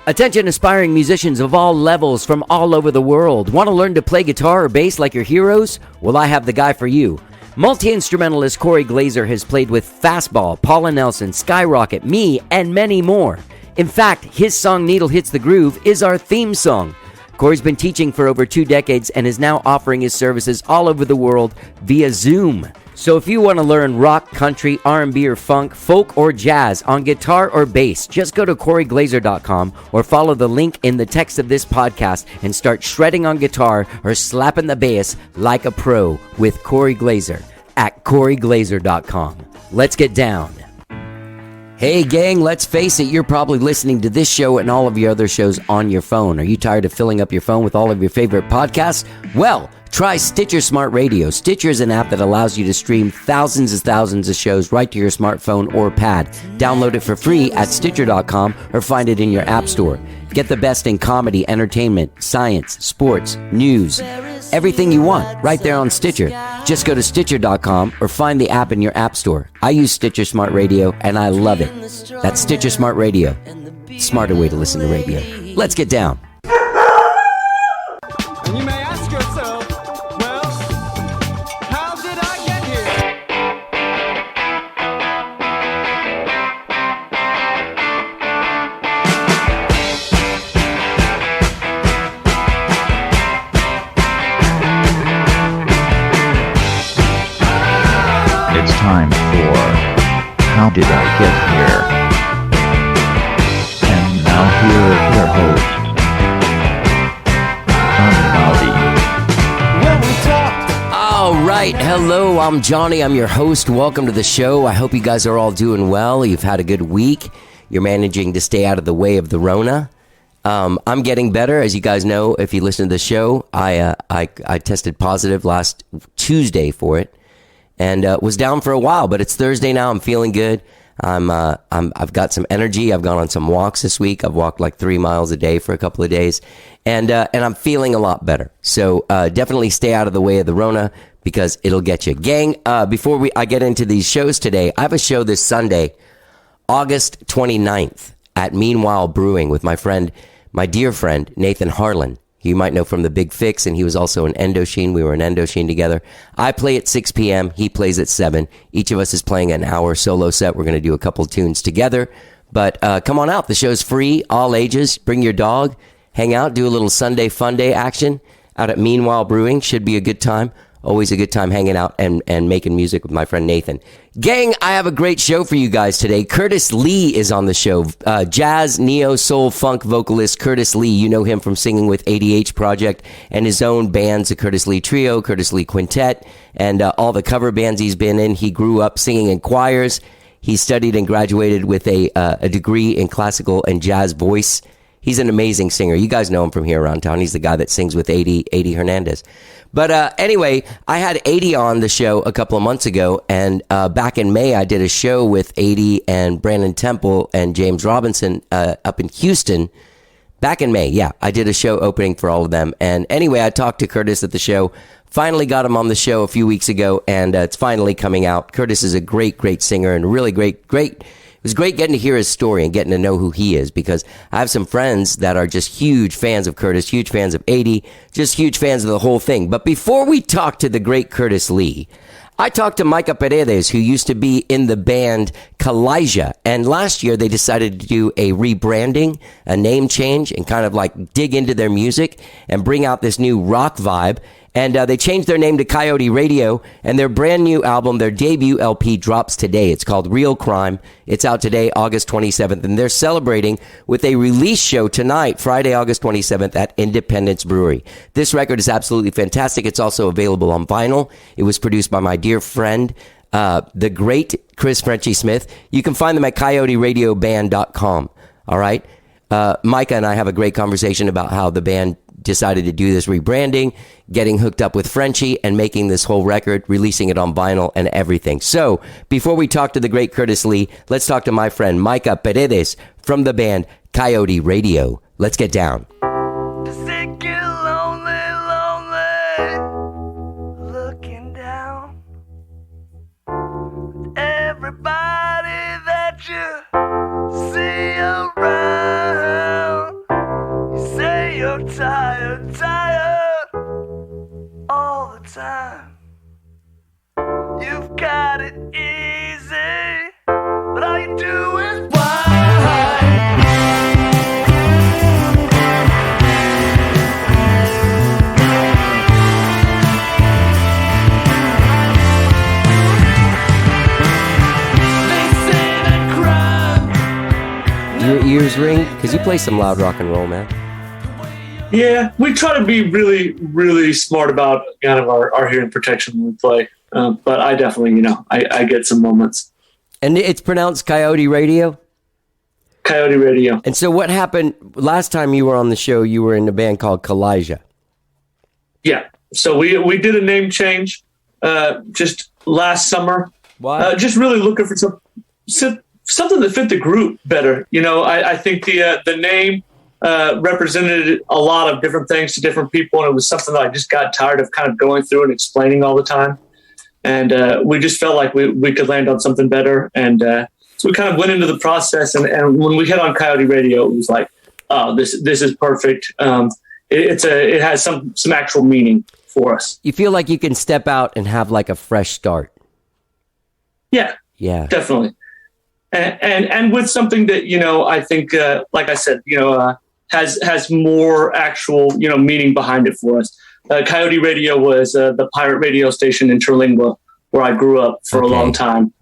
Attention aspiring musicians of all levels from all over the world. Want to learn to play guitar or bass like your heroes? Well, I have the guy for you. Multi-instrumentalist Cory Glaeser has played with Fastball, Paula Nelson, Skyrocket, me, and many more. In fact, his song Needle Hits the Groove is our theme song. Cory's been teaching for over 2 decades and is now offering his services all over the world via Zoom. So if you want to learn rock, country, R&B or funk, folk or jazz on guitar or bass, just go to CoryGlaeser.com or follow the link in the text of this podcast and start shredding on guitar or slapping the bass like a pro with Cory Glaeser at CoryGlaeser.com. Let's get down. Hey gang, let's face it, you're probably listening to this show and all of your other shows on your phone. Are you tired of filling up your phone with all of your favorite podcasts? Well, try Stitcher Smart Radio. Stitcher is an app that allows you to stream thousands of shows right to your smartphone or pad. Download it for free at Stitcher.com or find it in your app store. Get the best in comedy, entertainment, science, sports, news, everything you want right there on Stitcher. Just go to Stitcher.com or find the app in your app store. I use Stitcher Smart Radio and I love it. That's Stitcher Smart Radio. Smarter way to listen to radio. Let's get down. And you may ask yourself, well, how did I get here? It's time for How Did I Get Here? And now here is your host, All right. Hello, I'm Johnny. I'm your host. Welcome to the show. I hope you guys are all doing well. You've had a good week. You're managing to stay out of the way of the Rona. I'm getting better. As you guys know, if you listen to the show, I tested positive last Tuesday for it and was down for a while, but it's Thursday now. I'm feeling good. I've got some energy. I've gone on some walks this week. I've walked like 3 miles a day for a couple of days, and I'm feeling a lot better. So definitely stay out of the way of the Rona because it'll get you. Gang, before I get into these shows today, I have a show this Sunday, August 29th at Meanwhile Brewing with my dear friend, Nathan Harlan. You might know from The Big Fix, and he was also in Endosheen. We were in Endosheen together. I play at 6 p.m. He plays at 7. Each of us is playing an hour solo set. We're going to do a couple tunes together. But come on out. The show's free, all ages. Bring your dog. Hang out. Do a little Sunday fun day action out at Meanwhile Brewing. Should be a good time. Always a good time hanging out and making music with my friend Nathan. Gang, I have a great show for you guys today. Curtis Lee is on the show. Jazz, neo, soul, funk vocalist Curtis Lee. You know him from singing with ADH Project and his own bands, the Curtis Lee Trio, Curtis Lee Quintet, and all the cover bands he's been in. He grew up singing in choirs. He studied and graduated with a degree in classical and jazz voice. He's an amazing singer. You guys know him from here around town. He's the guy that sings with Adi Hernandez. But anyway, I had Adi on the show a couple of months ago, and back in May, I did a show with Adi and Brandon Temple and James Robinson up in Houston. Back in May, yeah, I did a show opening for all of them. And anyway, I talked to Curtis at the show, finally got him on the show a few weeks ago, and it's finally coming out. Curtis is a great singer and really great. It was great getting to hear his story and getting to know who he is, because I have some friends that are just huge fans of Curtis, huge fans of Adi, just huge fans of the whole thing. But before we talk to the great Curtis Lee, I talked to Micah Paredes, who used to be in the band Kalijah, and last year they decided to do a rebranding, a name change, and kind of like dig into their music and bring out this new rock vibe. And they changed their name to Kyote Radio, and their brand new album, their debut LP, drops today. It's called Real Crime. It's out today, August 27th, and they're celebrating with a release show tonight, Friday, August 27th at Independence Brewery. This record is absolutely fantastic. It's also available on vinyl. It was produced by my dear friend, the great Chris Frenchie Smith. You can find them at coyoteradioband.com. All right? Micah and I have a great conversation about how the band decided to do this rebranding, getting hooked up with Frenchie, and making this whole record, releasing it on vinyl and everything. So, before we talk to the great Curtis Lee, let's talk to my friend Micah Paredes from the band Kyote Radio. Let's get down. Does it get lonely, lonely, looking down? Everybody that you see around, you're tired, tired all the time. You've got it easy, but all you do is whine. They say that crime. Your ears ring? Because you play some loud rock and roll, man. Yeah, we try to be really, really smart about kind of our hearing protection when we play. But I definitely, I get some moments. And it's pronounced Coyote Radio? Coyote Radio. And so what happened last time you were on the show? You were in a band called Kalijah. Yeah. So we did a name change just last summer. Why? Just really looking for something that fit the group better. I think the name represented a lot of different things to different people, and it was something that I just got tired of kind of going through and explaining all the time. And we just felt like we could land on something better. And so we kind of went into the process. And when we hit on Coyote Radio, it was like, oh, this is perfect. It has some actual meaning for us. You feel like you can step out and have like a fresh start. Yeah, definitely. And with something that, I think, like I said, has more actual, meaning behind it for us. Coyote Radio was the pirate radio station in Terlingua, where I grew up for a long time.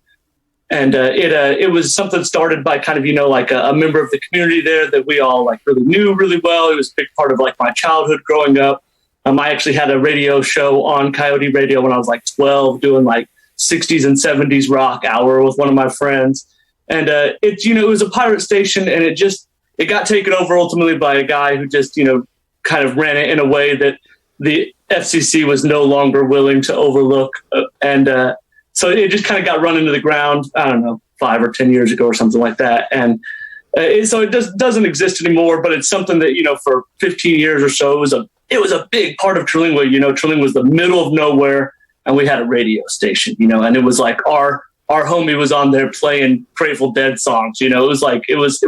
And it was something started by kind of, like a member of the community there that we all like really knew really well. It was a big part of like my childhood growing up. I actually had a radio show on Coyote Radio when I was like 12, doing like 60s and 70s rock hour with one of my friends. And it was a pirate station, and it got taken over ultimately by a guy who just, kind of ran it in a way that the FCC was no longer willing to overlook. So it just kind of got run into the ground, I don't know, 5 or 10 years ago or something like that. And so it doesn't exist anymore, but it's something that, for 15 years or so, it was a big part of Terlingua. Terlingua was the middle of nowhere, and we had a radio station, and it was like our homie was on there playing Grateful Dead songs. It was like, it was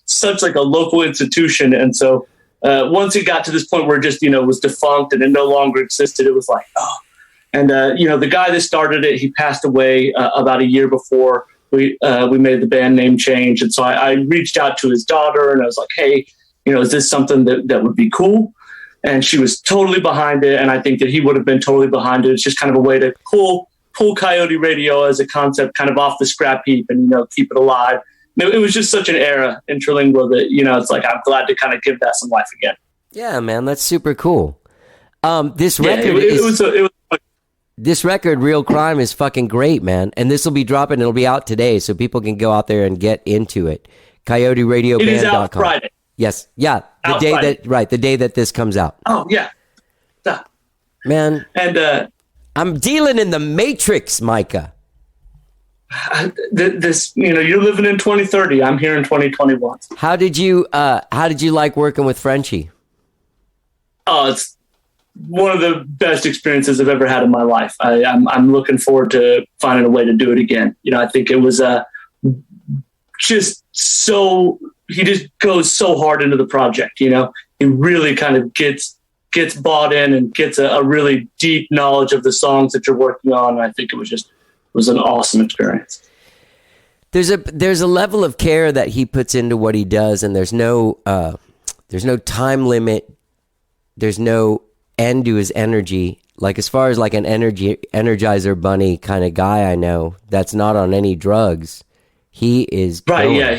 such a local institution. And so once it got to this point where it just, was defunct and it no longer existed, it was like, oh. And, the guy that started it, he passed away about a year before we made the band name change. And so I reached out to his daughter, and I was like, hey, is this something that would be cool? And she was totally behind it. And I think that he would have been totally behind it. It's just kind of a way to pull Coyote Radio as a concept kind of off the scrap heap and, keep it alive. It was just such an era in Terlingua that, it's like, I'm glad to kind of give that some life again. Yeah, man, that's super cool. This record this record, Real Crime, is fucking great, man. And this will be dropping. It'll be out today, so people can go out there and get into it. CoyoteRadioBand.com. It is out Friday. Yes. Yeah. The day that this comes out. Oh, yeah. Man. And I'm dealing in the Matrix, Micah. You're living in 2030. I'm here in 2021. How did you like working with Frenchie? Oh, it's one of the best experiences I've ever had in my life. I'm looking forward to finding a way to do it again. I think it was just so, he just goes so hard into the project. He really kind of gets bought in and gets a really deep knowledge of the songs that you're working on. And I think it was an awesome experience. There's a level of care that he puts into what he does, and there's no time limit. There's no end to his energy. Like, as far as like an Energizer Bunny kind of guy I know that's not on any drugs, he is right. going. Yeah,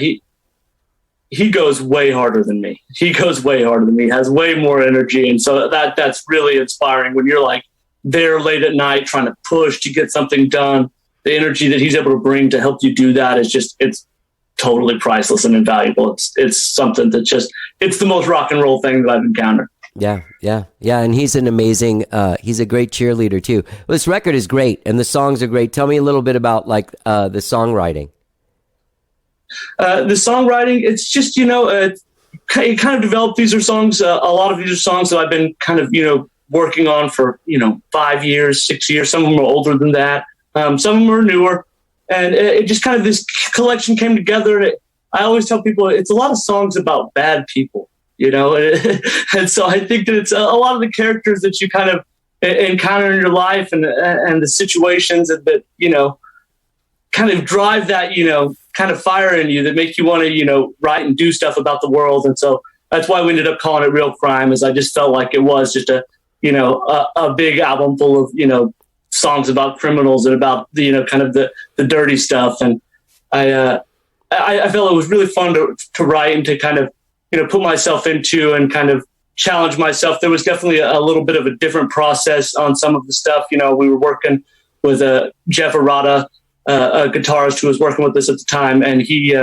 he goes way harder than me. He has way more energy, and so that's really inspiring when you're like there late at night trying to push to get something done. The energy that he's able to bring to help you do that is it's totally priceless and invaluable. It's something that it's the most rock and roll thing that I've encountered. Yeah. And he's an amazing, he's a great cheerleader too. Well, this record is great and the songs are great. Tell me a little bit about like the songwriting. The songwriting, it's just, it kind of developed. These are songs, a lot of these are songs that I've been kind of, working on for, 5 years, 6 years. Some of them are older than that. Some of them are newer. And it just kind of, this collection came together. And I always tell people it's a lot of songs about bad people. you know? And so I think that it's a lot of the characters that you kind of encounter in your life and the situations that, you know, kind of drive that, you know, kind of fire in you that make you want to, you know, write and do stuff about the world. And so that's why we ended up calling it Real Crime, is I just felt like it was just a, you know, a big album full of, you know, songs about criminals and about the, you know, kind of the dirty stuff. And I felt it was really fun to write and to kind of, you know, put myself into and kind of challenge myself. There was definitely a little bit of a different process on some of the stuff. You know, we were working with Jeff Arata, a guitarist who was working with us at the time, and he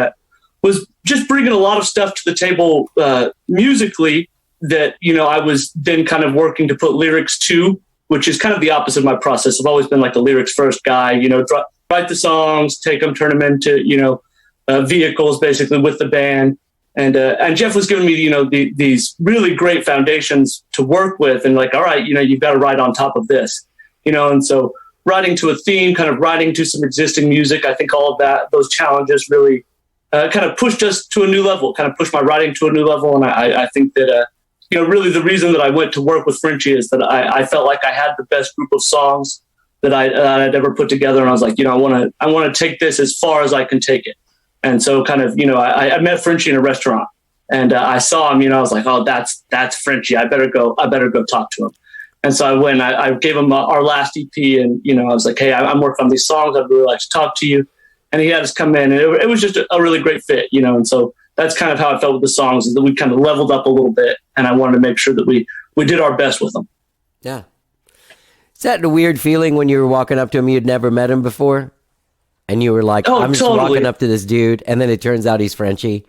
was just bringing a lot of stuff to the table musically that, you know, I was then kind of working to put lyrics to, which is kind of the opposite of my process. I've always been like a lyrics first guy, you know, write the songs, take them, turn them into, you know, vehicles basically with the band. And Jeff was giving me, you know, these really great foundations to work with, and like, all right, you know, you've got to write on top of this, you know. And so writing to a theme, kind of writing to some existing music, I think all of that, those challenges really kind of pushed us to a new level, kind of pushed my writing to a new level. And I think that, you know, really the reason that I went to work with Frenchie is that I felt like I had the best group of songs that I'd ever put together. And I was like, you know, I want to take this as far as I can take it. And so kind of, you know, I met Frenchie in a restaurant, and I saw him, you know, I was like, oh, that's Frenchie. I better go talk to him. And so I went, I gave him our last EP, and, you know, I was like, hey, I'm working on these songs. I'd really like to talk to you. And he had us come in, and it was just a really great fit, you know. And so that's kind of how I felt with the songs, is that we kind of leveled up a little bit, and I wanted to make sure that we did our best with them. Yeah. Is that a weird feeling when you were walking up to him, you'd never met him before? And you were like, I'm just totally walking up to this dude, and then it turns out he's Frenchie.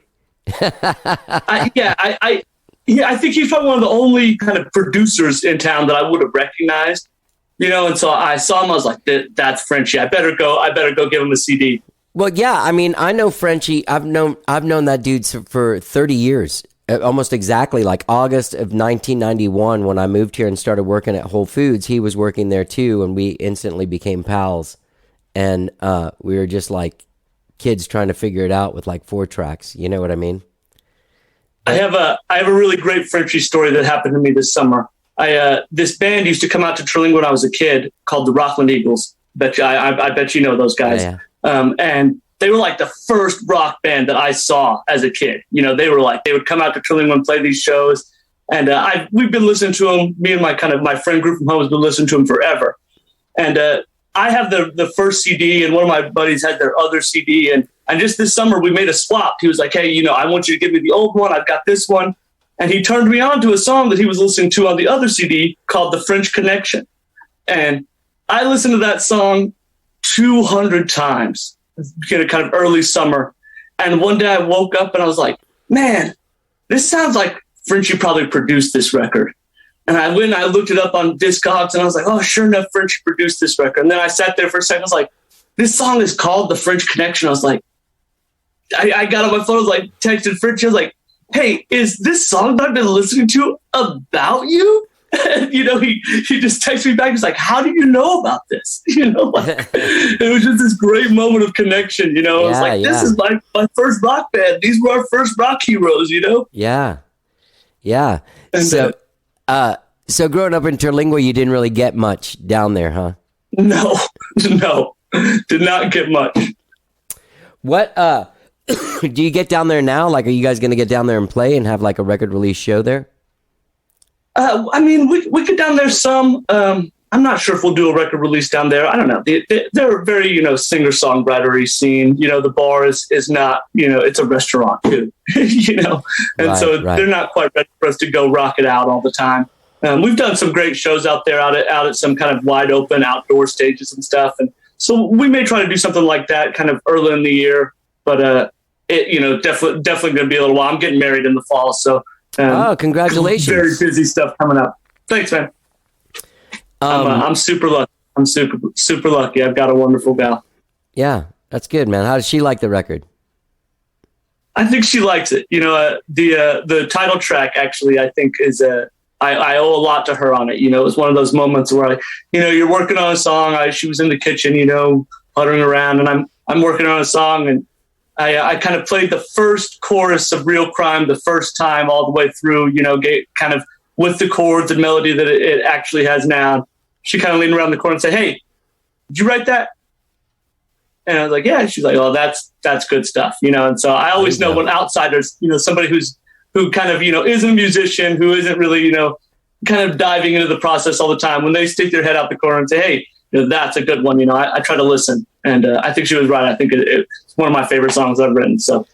I think he's probably one of the only kind of producers in town that I would have recognized, you know. And so I saw him, I was like, that's Frenchie. I better go give him a CD. Well, yeah, I mean, I know Frenchie. I've known that dude for 30 years, almost exactly. Like August of 1991, when I moved here and started working at Whole Foods, he was working there too, and we instantly became pals. And we were just like kids trying to figure it out with like 4 tracks. You know what I mean? I have a really great Frenchie story that happened to me this summer. This band used to come out to Trilling when I was a kid, called the Rockland Eagles. I bet you know those guys. Yeah. And they were like the first rock band that I saw as a kid. You know, they would come out to Trilling and play these shows. And we've been listening to them. Me and my friend group from home has been listening to them forever. And I have the first CD, and one of my buddies had their other CD. And just this summer, we made a swap. He was like, hey, you know, I want you to give me the old one. I've got this one. And he turned me on to a song that he was listening to on the other CD called The French Connection. And I listened to that song 200 times, you know, kind of early summer. And one day I woke up and I was like, man, this sounds like Frenchie probably produced this record. And I went and I looked it up on Discogs, and I was like, oh, sure enough, Frenchie produced this record. And then I sat there for a second. I was like, this song is called The French Connection. I was like, I got on my phone, I was like, texted Frenchie. I was like, hey, is this song that I've been listening to about you? And, you know, he just texted me back. He's like, how do you know about this? You know, like, it was just this great moment of connection. You know, I was like, this is my first rock band. These were our first rock heroes, you know? Yeah. Yeah. And, so growing up in Terlingua, you didn't really get much down there, huh? No, did not get much. What, do you get down there now? Like, are you guys going to get down there and play and have like a record release show there? I mean, we get down there some. I'm not sure if we'll do a record release down there. I don't know. They're very, you know, singer-songwriter-y scene. You know, the bar is not, you know, it's a restaurant too, you know. And they're not quite ready for us to go rock it out all the time. We've done some great shows out there, out at some kind of wide open outdoor stages and stuff. And so we may try to do something like that kind of early in the year, but it, you know, definitely going to be a little while. I'm getting married in the fall. So, congratulations. Very busy stuff coming up. Thanks, man. I'm super lucky. I'm super lucky. I've got a wonderful gal. Yeah, that's good, man. How does she like the record? I think she likes it. You know, the title track actually, I think is I owe a lot to her on it. You know, it was one of those moments where you're working on a song. She was in the kitchen, you know, puttering around, and I'm working on a song, and I kind of played the first chorus of Real Crime the first time all the way through, kind of with the chords and melody that it actually has now. She kind of leaned around the corner and said, "Hey, did you write that?" And I was like, "Yeah." She's like, "Oh, that's good stuff," And so I always know when outsiders, somebody who kind of, isn't a musician, who isn't really, kind of diving into the process all the time, when they stick their head out the corner and say, "Hey, that's a good one," I try to listen. And I think she was right. I think it's one of my favorite songs I've written. So,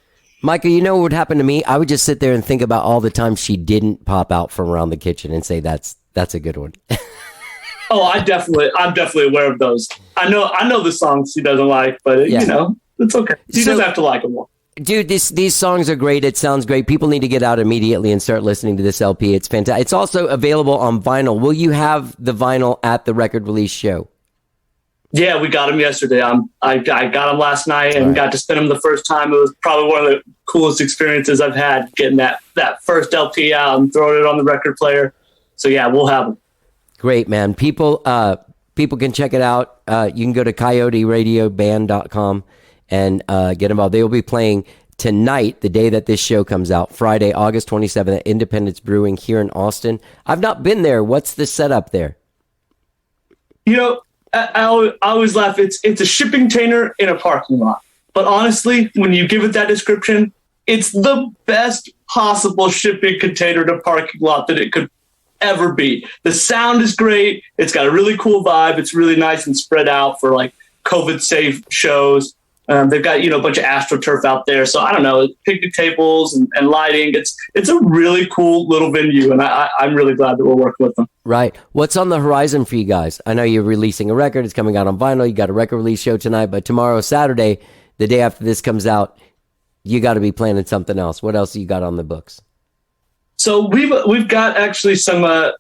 Micah, you know what would happen to me? I would just sit there and think about all the times she didn't pop out from around the kitchen and say, that's a good one. Oh, I'm definitely aware of those. I know the songs she doesn't like, but it's okay. She doesn't have to like them all. Dude, these songs are great. It sounds great. People need to get out immediately and start listening to this LP. It's fantastic. It's also available on vinyl. Will you have the vinyl at the record release show? Yeah, we got them yesterday. I got them last night and got to spin them the first time. It was probably one of the coolest experiences I've had, getting that first LP out and throwing it on the record player. So yeah, we'll have them. Great, man. People can check it out. You can go to coyoteradioband.com and get involved. They will be playing tonight, the day that this show comes out, Friday, August 27th at Independence Brewing here in Austin. I've not been there. What's the setup there? I always laugh. It's a shipping container in a parking lot. But honestly, when you give it that description, it's the best possible shipping container in a parking lot that it could ever be. The sound is great. It's got a really cool vibe. It's really nice and spread out for like COVID-safe shows. They've got, a bunch of AstroTurf out there. So I don't know, picnic tables and lighting. It's a really cool little venue, and I'm really glad that we're working with them. Right. What's on the horizon for you guys? I know you're releasing a record. It's coming out on vinyl. You got a record release show tonight, but tomorrow, Saturday, the day after this comes out, you got to be planning something else. What else you got on the books? So we've got actually some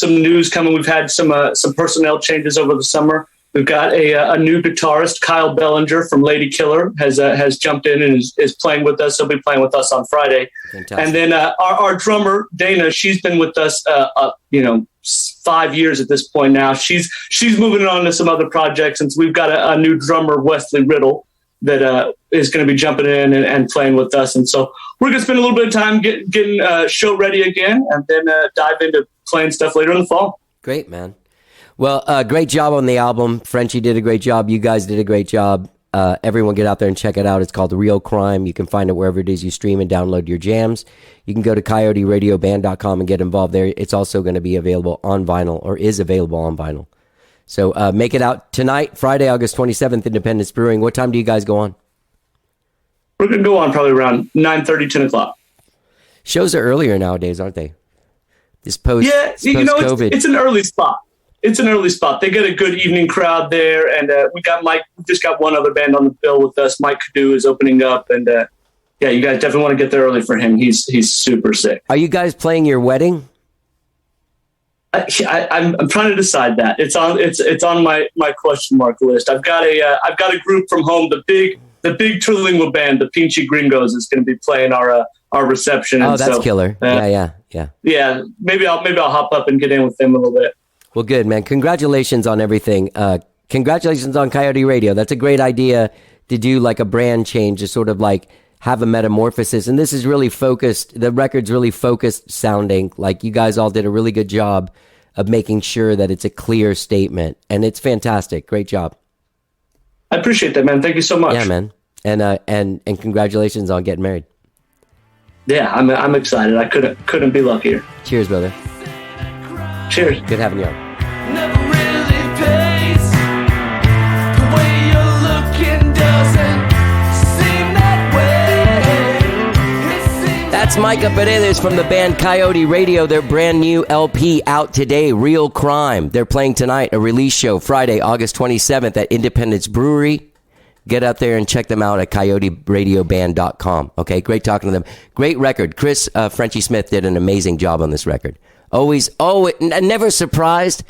news coming. We've had some personnel changes over the summer. We've got a new guitarist, Kyle Bellinger from Lady Killer, has jumped in and is playing with us. He'll be playing with us on Friday. Fantastic. And then our drummer, Dana, she's been with us, 5 years at this point now. She's moving on to some other projects, and so we've got a new drummer, Wesley Riddle, that is going to be jumping in and playing with us. And so we're going to spend a little bit of time getting show ready again, and then dive into playing stuff later in the fall. Great, man. Well, great job on the album. Frenchie did a great job. You guys did a great job. Everyone get out there and check it out. It's called Real Crime. You can find it wherever it is you stream and download your jams. You can go to coyoteradioband.com and get involved there. It's also going to be available on vinyl, or is available on vinyl. So make it out tonight, Friday, August 27th, Independence Brewing. What time do you guys go on? We're going to go on probably around 9:30, 10 o'clock. Shows are earlier nowadays, aren't they? This post-COVID. It's an early spot. It's an early spot. They get a good evening crowd there, and we got Mike. We just got one other band on the bill with us. Mike Cadu is opening up, and you guys definitely want to get there early for him. He's super sick. Are you guys playing your wedding? I'm trying to decide that. It's on my question mark list. I've got a group from home. The big Trilingual band, the Pinchy Gringos, is going to be playing our reception. Oh, that's killer. Yeah. Yeah, maybe I'll hop up and get in with them a little bit. Well, good, man. Congratulations on everything. Congratulations on Coyote Radio. That's a great idea to do like a brand change, to sort of like have a metamorphosis. And this is really focused. The record's really focused sounding. Like you guys all did a really good job of making sure that it's a clear statement. And it's fantastic. Great job. I appreciate that, man. Thank you so much. Yeah, man. And congratulations on getting married. Yeah, I'm excited. I couldn't be luckier. Cheers, brother. Cheers. Good having you on. Never really pays. The way you're looking doesn't seem that way. That's Micah Paredes from the band Coyote Radio. Their brand new LP out today, Real Crime. They're playing tonight, a release show, Friday, August 27th at Independence Brewery. Get out there and check them out at coyoteradioband.com. Okay, great talking to them. Great record. Chris Frenchie Smith did an amazing job on this record. Always, never surprised,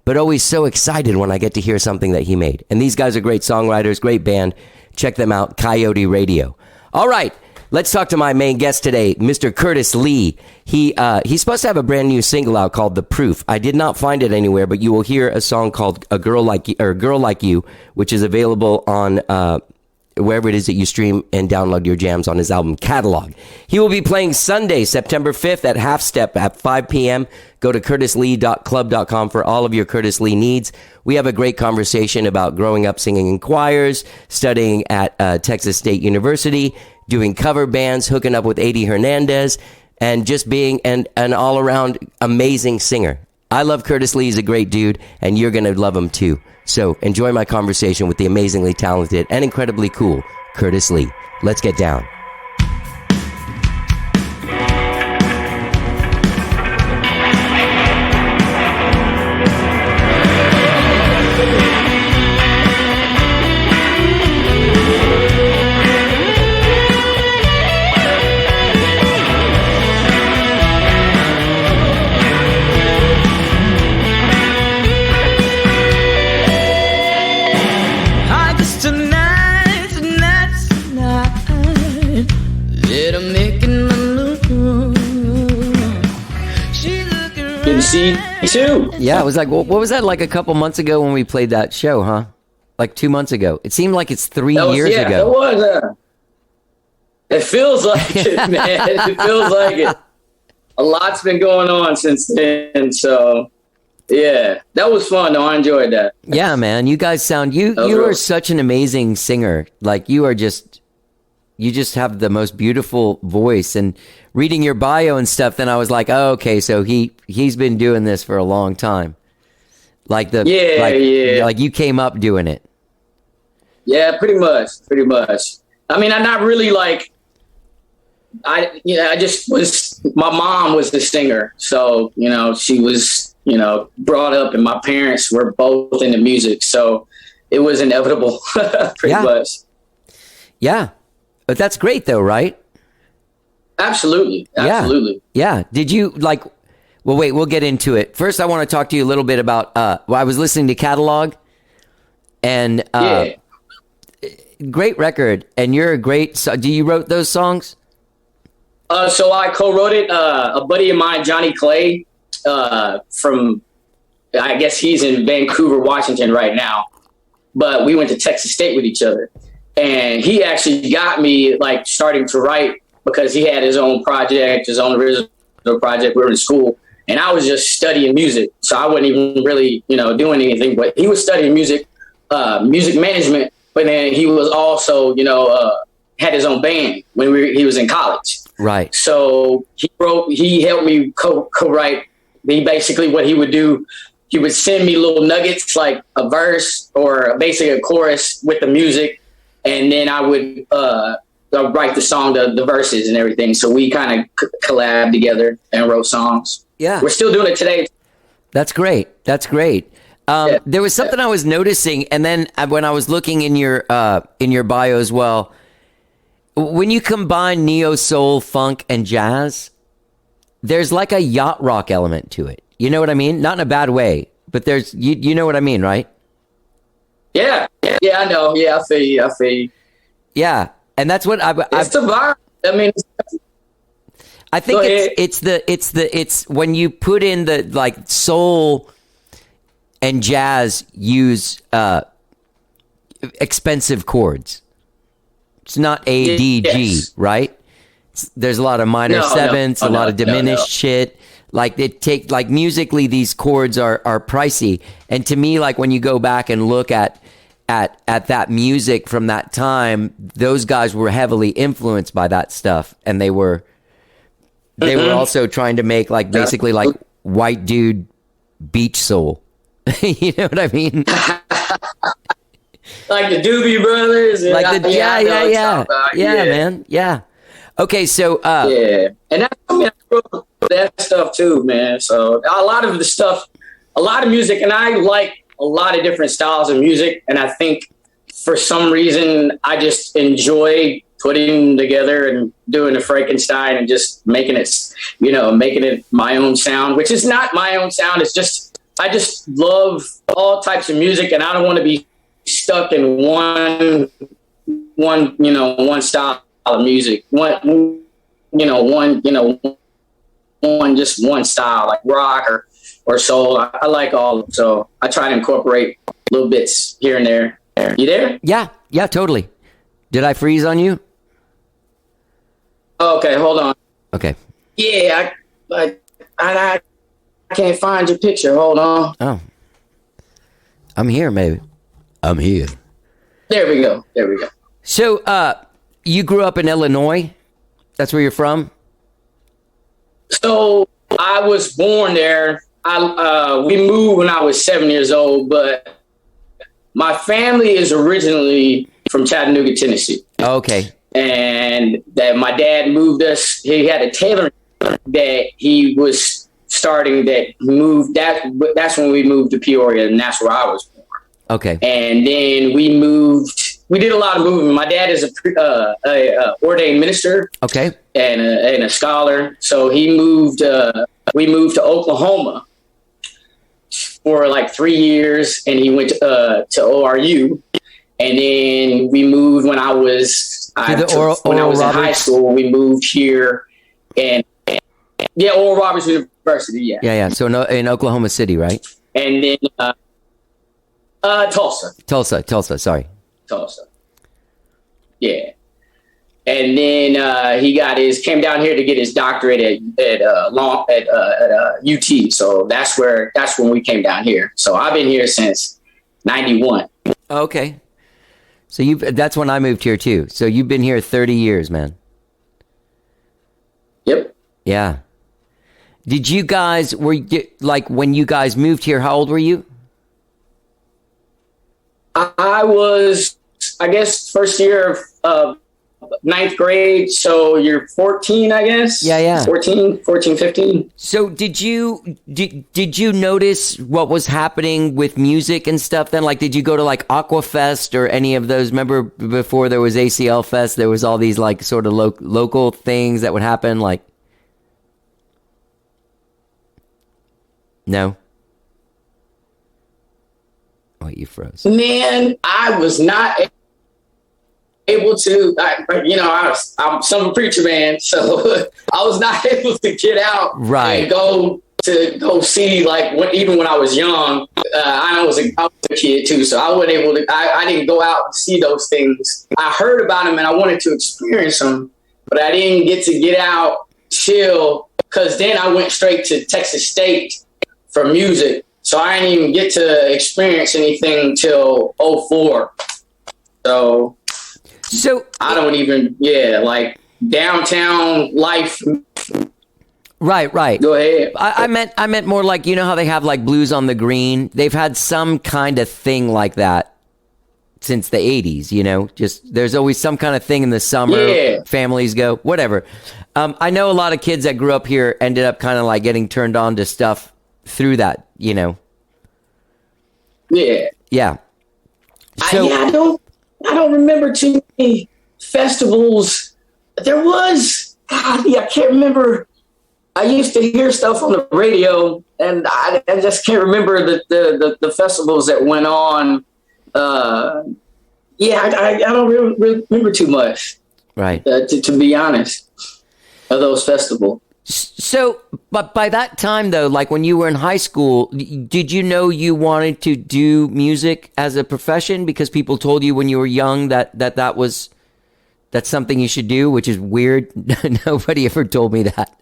but always so excited when I get to hear something that he made. And these guys are great songwriters, great band. Check them out, Coyote Radio. All right, let's talk to my main guest today, Mr. Curtis Lee. He's supposed to have a brand new single out called The Proof. I did not find it anywhere, but you will hear a song called Girl Like You, which is available on wherever it is that you stream and download your jams on his album catalog. He will be playing Sunday, September 5th at Half Step at 5 p.m. Go to curtislee.club.com for all of your Curtis Lee needs. We have a great conversation about growing up singing in choirs, studying at Texas State University, doing cover bands, hooking up with Adi Hernandez, and just being an all-around amazing singer. I love Curtis Lee. He's a great dude, and you're going to love him too. So enjoy my conversation with the amazingly talented and incredibly cool Curtis Lee. Let's get down. See you too. Yeah, it was like, what was that like a couple months ago when we played that show, huh? Like 2 months ago. It seemed like it's 3 years ago. It was. It feels like it, man. It feels like it. A lot's been going on since then. So, yeah, that was fun. Though. I enjoyed that. Yeah, man. You guys sound, you are such an amazing singer. Like you just have the most beautiful voice. And reading your bio and stuff, then I was like, oh, okay, so he's been doing this for a long time. Like like you came up doing it. Yeah, pretty much. I mean, I'm not really like, I just was, my mom was the singer. So, she was, brought up and my parents were both into music. So it was inevitable pretty much. Yeah. But that's great though, right? Absolutely. Yeah. Did you well, wait, we'll get into it. First, I want to talk to you a little bit about, I was listening to Catalog and, great record. And you're a great, do you wrote those songs? So I co-wrote it. A buddy of mine, Johnny Clay, from, I guess he's in Vancouver, Washington right now, but we went to Texas State with each other. And he actually got me like starting to write because he had his own project, his own original project. We were in school and I was just studying music. So I wasn't even really, doing anything, but he was studying music management. But then he was also, had his own band when he was in college. Right. So he helped me co-write. Basically what he would do, he would send me little nuggets like a verse or basically a chorus with the music. And then I would write the song, the verses and everything. So we kind of collabed together and wrote songs. Yeah. We're still doing it today. That's great. There was something I was noticing. And then when I was looking in your bio as well, when you combine neo soul, funk and jazz, there's like a yacht rock element to it. You know what I mean? Not in a bad way, but there's, you know what I mean, right? Yeah, I know. Yeah, I feel you. Yeah, and that's what it's the vibe. I mean, I think it's when you put in the like soul and jazz use expensive chords. It's not A D G, right? There's a lot of minor sevenths, a lot of diminished shit. Like musically, these chords are pricey. And to me, like when you go back and look at that music from that time, those guys were heavily influenced by that stuff, and they were also trying to make like basically like white dude beach soul. You know what I mean? Like the Doobie Brothers, and like yeah, man, yeah. Okay, so and that's, I mean, I grew up with that stuff too, man. So a lot of the stuff, a lot of music, and I like a lot of different styles of music. And I think for some reason, I just enjoy putting together and doing a Frankenstein and just making it my own sound, which is not my own sound. It's just, I just love all types of music, and I don't want to be stuck in one style of music, one style like rock or soul. I like all of them, so I try to incorporate little bits here and there. You there? Yeah, totally. Did I freeze on you? Okay, hold on. Okay. Yeah, I can't find your picture. Hold on. Oh. I'm here, maybe. I'm here. There we go. So, you grew up in Illinois? That's where you're from? So I was born there. We moved when I was 7 years old, but my family is originally from Chattanooga, Tennessee. Okay. And that my dad moved us. He had a tailoring that he was starting that moved. That's when we moved to Peoria, and that's where I was born. Okay. And then we moved. We did a lot of moving. My dad is a ordained minister. Okay. And a scholar. So he moved. We moved to Oklahoma for like 3 years, and he went to ORU. And then we moved when I was in high school. We moved here, and Oral Roberts University. Yeah. Yeah. So in Oklahoma City, right? And then Tulsa. Sorry. Tulsa. Yeah. And then he came down here to get his doctorate at UT. So that's when we came down here. So I've been here since 91. Okay. So that's when I moved here too. So you've been here 30 years, man. Yep. Yeah. Did you guys, when you guys moved here, how old were you? I was, I guess, first year of ninth grade. So you're 14, I guess. Yeah. 14, 15. So did you notice what was happening with music and stuff then? Like, did you go to like Aquafest or any of those? Remember before there was ACL Fest, there was all these like sort of local things that would happen, like, no? Oh, you froze. Man, I was not able to, I'm some preacher man, so I was not able to get out and go see, like, even when I was young. I was a kid too, so I wasn't able to. I didn't go out and see those things. I heard about them and I wanted to experience them, but I didn't get out, chill, because then I went straight to Texas State for music. So I didn't even get to experience anything till 2004. So I don't even, like downtown life. Right. Go ahead. I meant more like, you know how they have like Blues on the Green? They've had some kind of thing like that since the 80s, you know? Just there's always some kind of thing in the summer. Yeah. Families go, whatever. I know a lot of kids that grew up here ended up kind of like getting turned on to stuff through that, you know? Yeah. So, I don't remember too many festivals. There was, I can't remember. I used to hear stuff on the radio, and I just can't remember the festivals that went on. I don't really remember too much. Right. To be honest, of those festivals. So, but by that time, though, like when you were in high school, did you know you wanted to do music as a profession? Because people told you when you were young that's something you should do, which is weird. Nobody ever told me that.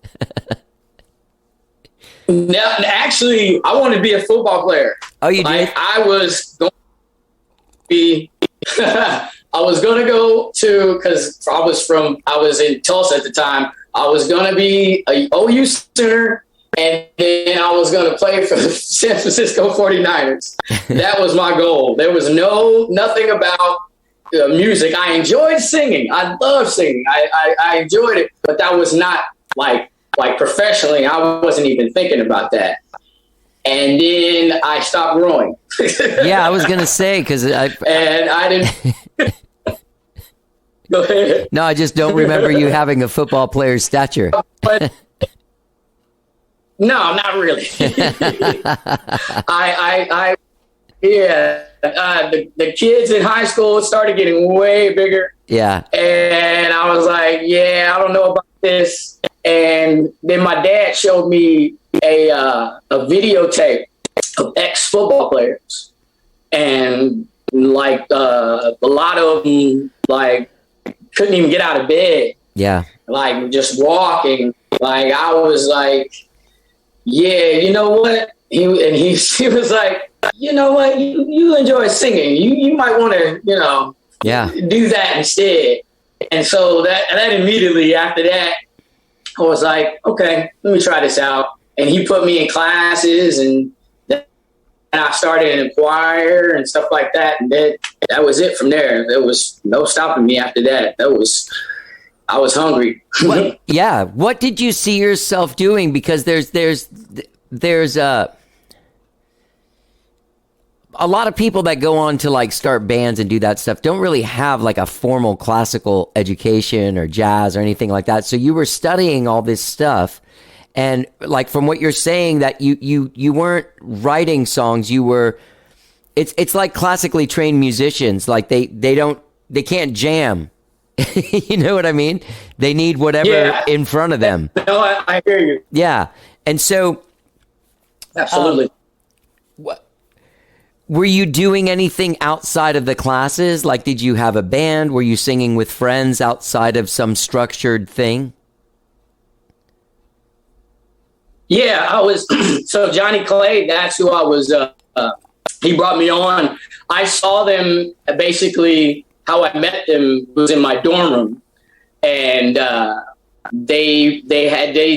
No, actually, I wanted to be a football player. Oh, you did? I was going to be. I was going to go to, because I was in Tulsa at the time. I was going to be a OU center, and then I was going to play for the San Francisco 49ers. That was my goal. There was nothing about music. I enjoyed singing. I loved singing. I enjoyed it, but that was not like professionally. I wasn't even thinking about that. And then I stopped growing. Yeah, I was going to say, because I didn't. Go ahead. No, I just don't remember you having a football player's stature. But, no, not really. The kids in high school started getting way bigger. Yeah. And I was like, I don't know about this. And then my dad showed me a videotape of ex-football players. And like a lot of them, like, couldn't even get out of bed. Yeah. Like just walking. Like I was like, yeah, you know what? He was like, you know what? You enjoy singing. You might want to, do that instead. And so that immediately after that, I was like, okay, let me try this out. And he put me in classes, and then I started in a choir and stuff like that. And that was it from there. There was no stopping me after that. I was hungry. What did you see yourself doing? Because there's a lot of people that go on to like start bands and do that stuff don't really have like a formal classical education or jazz or anything like that. So you were studying all this stuff, and like from what you're saying, that you weren't writing songs. You were. It's like classically trained musicians. Like they can't jam. You know what I mean? They need whatever in front of them. No, I hear you. Yeah, and so absolutely. What? Were you doing anything outside of the classes? Like, did you have a band? Were you singing with friends outside of some structured thing? Yeah, I was. So Johnny Clay, that's who I was. He brought me on. I saw them basically. How I met them was in my dorm room, and they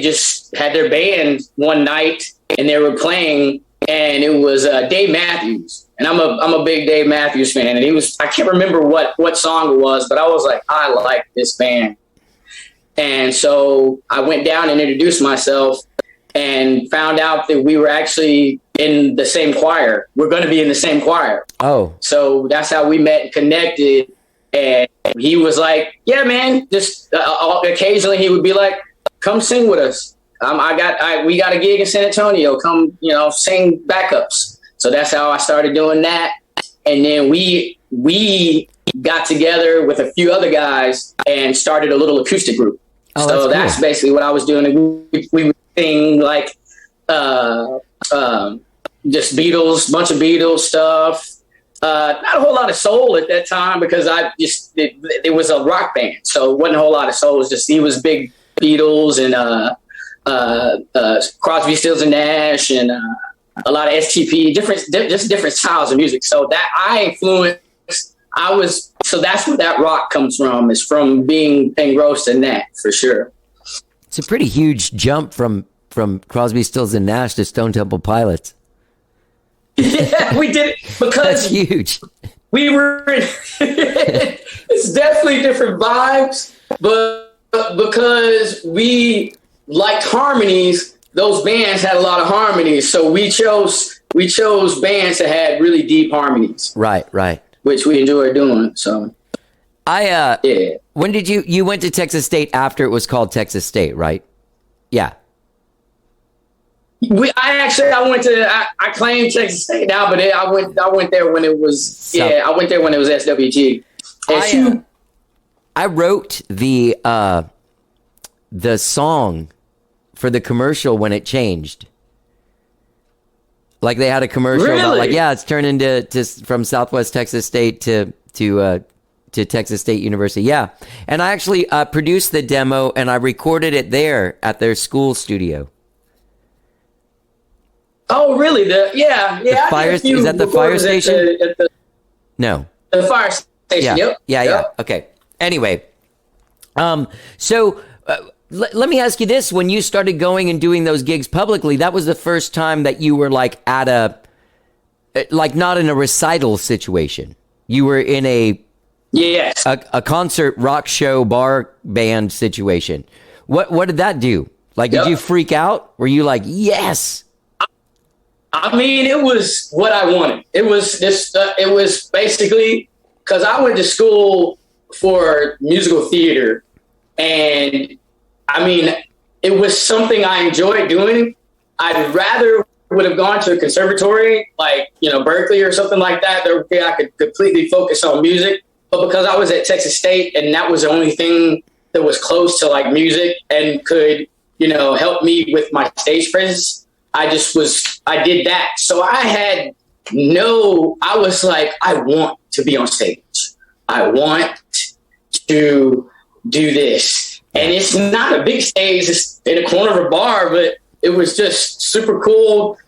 just had their band one night, and they were playing. And it was Dave Matthews, and I'm a big Dave Matthews fan. And I can't remember what song it was, but I was like, I like this band. And so I went down and introduced myself, and found out that we were actually in the same choir. We're going to be in the same choir. Oh, so that's how we met and connected. And he was like, "Yeah, man." Just occasionally he would be like, "Come sing with us. We got a gig in San Antonio. Come, sing backups." So that's how I started doing that. And then we got together with a few other guys and started a little acoustic group. Oh, so that's basically what I was doing. We would sing like just Beatles, bunch of Beatles stuff. Not a whole lot of soul at that time because it was a rock band. So it wasn't a whole lot of soul. He was big Beatles and Crosby, Stills and Nash, and a lot of STP, different styles of music. So that so that's where that rock comes from, is from being engrossed in that, for sure. It's a pretty huge jump from Crosby, Stills and Nash to Stone Temple Pilots. Yeah, we did it because that's huge. We were it's definitely different vibes, but because we liked harmonies, those bands had a lot of harmonies. So we chose bands that had really deep harmonies. Right. Which we enjoyed doing. So when did you went to Texas State after it was called Texas State, right? Yeah. I claimed Texas State now, but I went there when it was I went there when it was SWG. I wrote the song for the commercial when it changed. Like they had a commercial about it's turned into from Southwest Texas State to Texas State University. Yeah. And I actually produced the demo and I recorded it there at their school studio. Oh, really? The fire, is that the fire station? No. The fire station. Yeah. Yep. Yeah. Okay. Anyway, so let me ask you this: when you started going and doing those gigs publicly, that was the first time that you were like at not in a recital situation. You were in a concert, rock show, bar band situation. What did that do? Like, did you freak out? Were you like, yes? I mean, it was what I wanted. It was it was basically because I went to school for musical theater, and I mean, it was something I enjoyed doing. I'd rather would have gone to a conservatory like Berkeley or something like that. There, I could completely focus on music. But because I was at Texas State, and that was the only thing that was close to like music and could help me with my stage presence, I did that. So I was like, I want to be on stage. I want to do this. And it's not a big stage, it's in a corner of a bar, but it was just super cool.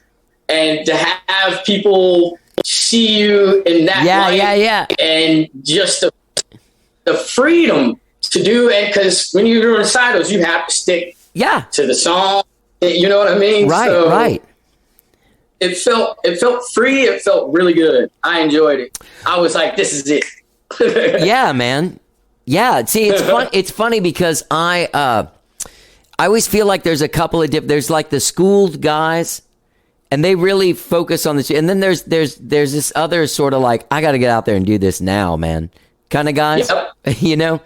And to have people see you in that light, and just the freedom to do it, because when you're doing recitals, you have to stick to the song. You know what I mean? Right. It felt free. It felt really good. I enjoyed it. I was like, this is it. Yeah, man. Yeah. See, it's fun. It's funny because I always feel like there's a couple of there's like the schooled guys, and they really focus on this. And then there's this other sort of like, I got to get out there and do this now, man, kind of guys. Yep. You know.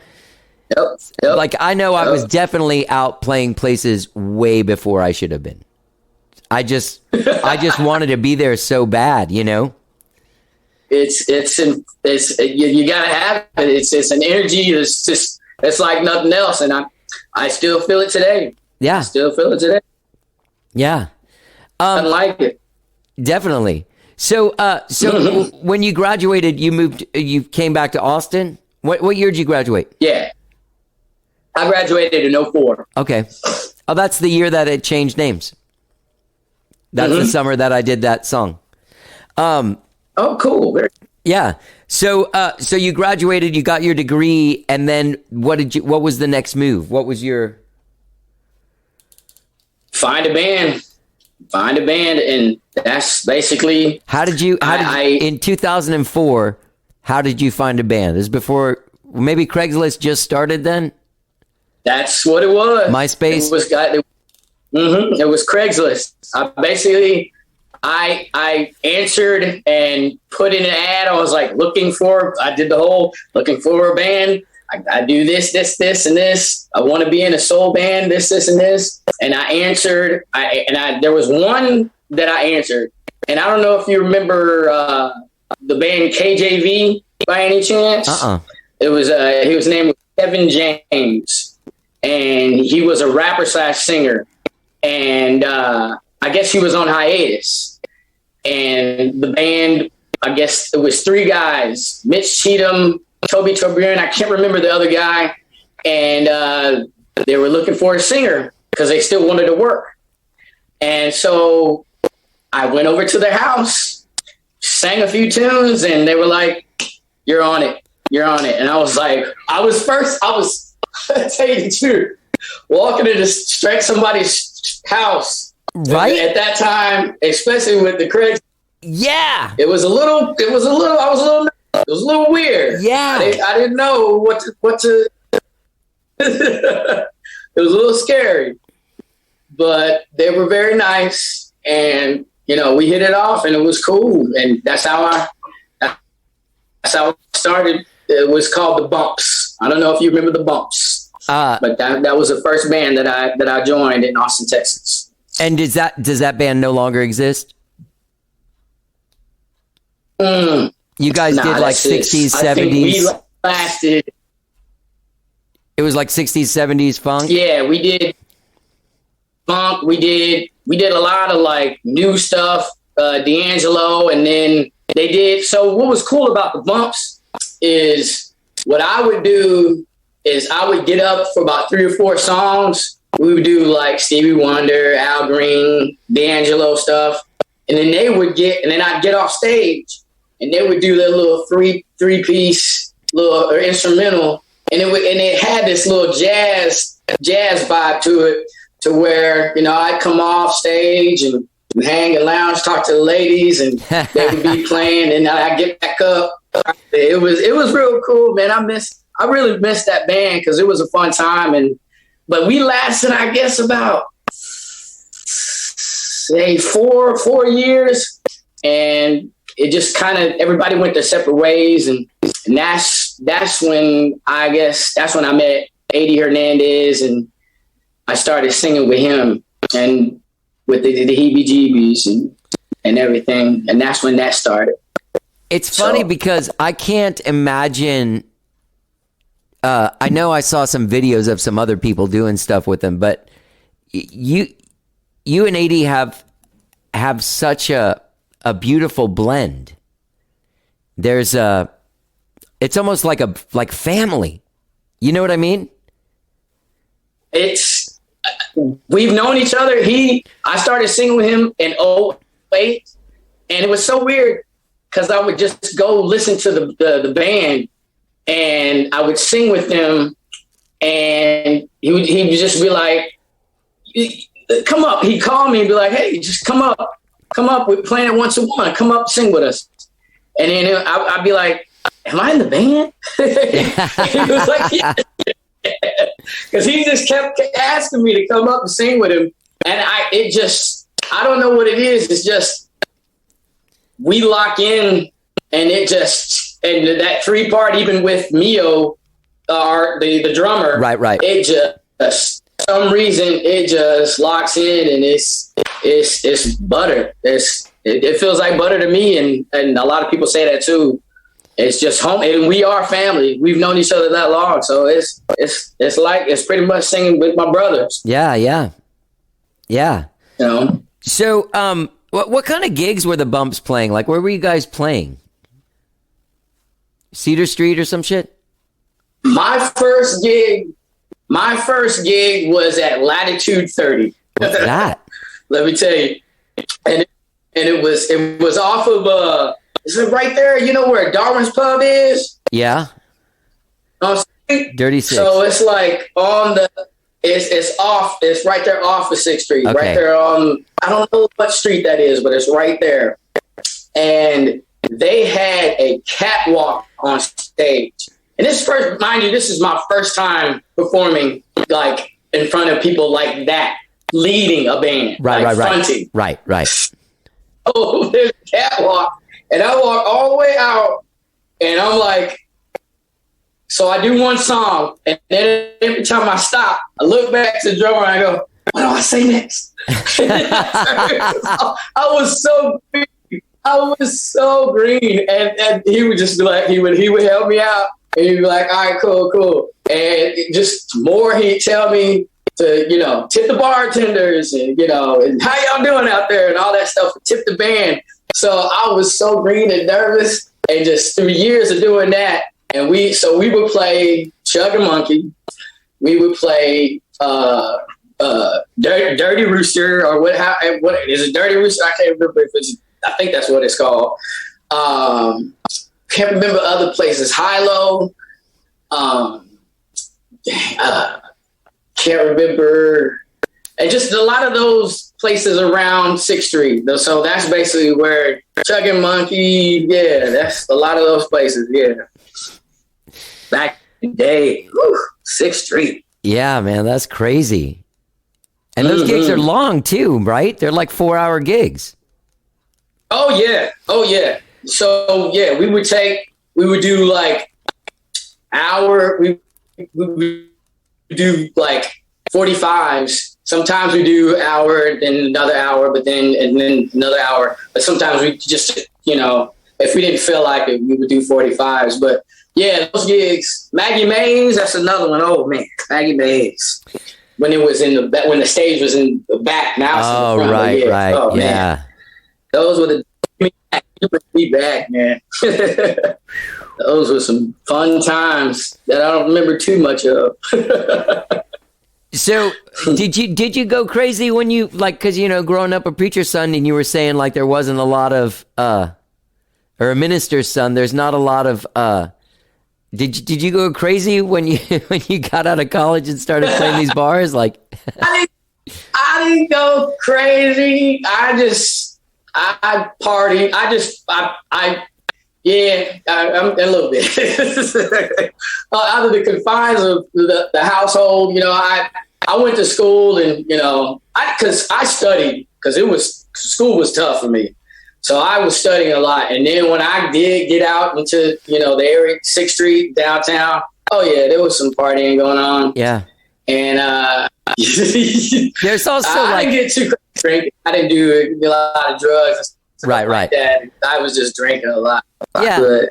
Yep. Like I know I was definitely out playing places way before I should have been. I just wanted to be there so bad, you know. It's you gotta have it. It's an energy. It's like nothing else, and I still feel it today. Yeah, I still feel it today. Yeah, I like it. Definitely. So when you graduated, you came back to Austin. What year did you graduate? Yeah, I graduated in 2004. Okay. Oh, that's the year that it changed names. That's the summer that I did that song. Oh, cool. Yeah. So you graduated, you got your degree, and then what was the next move? What was your... Find a band, and that's basically... in 2004, how did you find a band? This is before, maybe Craigslist just started then? That's what it was. MySpace? It was Craigslist. I answered and put in an ad. I was like I did the whole looking for a band. I do this, and this. I want to be in a soul band, this, and this. And I answered, there was one that I answered. And I don't know if you remember the band KJV by any chance. It was, his name was Kevin James. And he was a rapper / singer. And I guess he was on hiatus. And the band, I guess it was 3 guys, Mitch Cheatham, Toby Tobrian, I can't remember the other guy. And they were looking for a singer because they still wanted to work. And so I went over to their house, sang a few tunes, and they were like, you're on it. And I was like, I was I'll tell you the truth, walking into somebody's house. Right. At that time, especially with the Craigslist. Yeah. It was a little weird. Yeah. I didn't know what to it was a little scary, but they were very nice, and we hit it off, and it was cool, and that's how it started. It was called The Bumps. I don't know if you remember The Bumps, but that was the first band that I joined in Austin, Texas. And does that band no longer exist? You guys did like 60s, 70s. I think we lasted. It was like 60s, 70s funk. Yeah, we did funk. We did a lot of like new stuff, D'Angelo, and then they did. So what was cool about The Bumps is what I would do is I would get up for about 3 or 4 songs. We would do like Stevie Wonder, Al Green, D'Angelo stuff, and then I'd get off stage, and they would do their little three-piece little or instrumental, and it had this little jazz vibe to it, to where I'd come off stage and hang and lounge, talk to the ladies, and they would be playing, and I'd get back up. It was real cool, man. I really missed that band because it was a fun time, but we lasted, I guess, about say 4 years, and it just kind of everybody went their separate ways, and that's when I met Eddie Hernandez, and I started singing with him and with the heebie-jeebies and everything, and that's when that started. It's funny because I can't imagine. I know I saw some videos of some other people doing stuff with them, but you and AD have such a beautiful blend. It's almost like family. You know what I mean? We've known each other. I started singing with him in '08, and it was so weird because I would just go listen to the band, and I would sing with them, and he would just be like, "Come up." He'd call me and be like, "Hey, just come up. We're playing at 1-1. Come up, sing with us." And then I'd be like, "Am I in the band?" He was like, "Yeah." Because he just kept asking me to come up and sing with him. And I don't know what it is. It's just, we lock in, and and that 3-part, even with Mio, the drummer. Right. It just, for some reason, it just locks in, and it's butter. It feels like butter to me. And a lot of people say that too. It's just home, and we are family. We've known each other that long, so it's pretty much singing with my brothers. Yeah. You know. So, what kind of gigs were the Bumps playing? Like, where were you guys playing? Cedar Street or some shit? My first gig was at Latitude 30. What's that? Let me tell you, and it was off of is it right there? You know where Darwin's Pub is? Yeah. Dirty Six. So it's like it's right there off of 6th Street. Okay. Right there on, I don't know what street that is, but it's right there. And they had a catwalk on stage. And this is my first time performing like in front of people like that, leading a band. Fronting. Right. Oh, there's a catwalk. And I walk all the way out, and I'm like, so I do one song, and then every time I stop, I look back to the drummer and I go, what do I say next? I was so green. And he would just be like, he would help me out, and he'd be like, all right, cool. And just more he'd tell me to, tip the bartenders and, and how y'all doing out there and all that stuff, tip the band. So I was so green and nervous, and just through years of doing that. And we would play Chug and Monkey. We would play Dirty Rooster, or what is it? Dirty Rooster? I can't remember I think that's what it's called. Can't remember other places. High-Low. Can't remember. And just a lot of those places around 6th Street. So that's basically where Chug and Monkey, yeah, that's a lot of those places, yeah. Back in the day, 6th Street. Yeah, man, that's crazy. And those gigs are long too, right? They're like 4-hour gigs. Oh, yeah. So, yeah, we would do like hour, we would do like 45s. Sometimes we do an hour, then another hour, and then another hour. But sometimes we just, if we didn't feel like it, we would do 45s. But yeah, those gigs. Maggie Mays, that's another one. Oh man, Maggie Mays. When it was when the stage was in the back. Now it's in the front. Right. Oh, yeah. Man. Those were the me back, man. Those were some fun times that I don't remember too much of. So did you go crazy when you, like, because growing up a preacher's son, and you were saying like there wasn't a lot of or a minister's son, there's not a lot of did you go crazy when you got out of college and started playing these bars? Like I didn't go crazy. I partied. I'm a little bit out of the confines of the household. I went to school, and because I studied, because school was tough for me, so I was studying a lot. And then when I did get out into the area, 6th Street downtown, oh yeah, there was some partying going on. Yeah, and there's also I didn't get too crazy drinking. I didn't do a lot of drugs. Right. Like that. I was just drinking a lot. Yeah. But,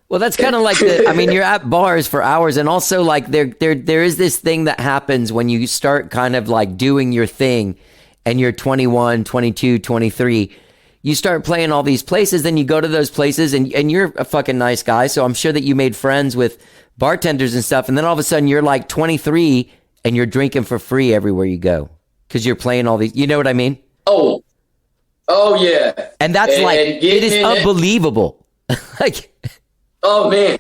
well, that's kind of like you're at bars for hours, and also like there is this thing that happens when you start kind of like doing your thing, and you're 21, 22, 23. You start playing all these places, then you go to those places, and you're a fucking nice guy, so I'm sure that you made friends with bartenders and stuff, and then all of a sudden you're like 23 and you're drinking for free everywhere you go because you're playing all these. You know what I mean? Oh yeah. And that's it is unbelievable. Like, oh man,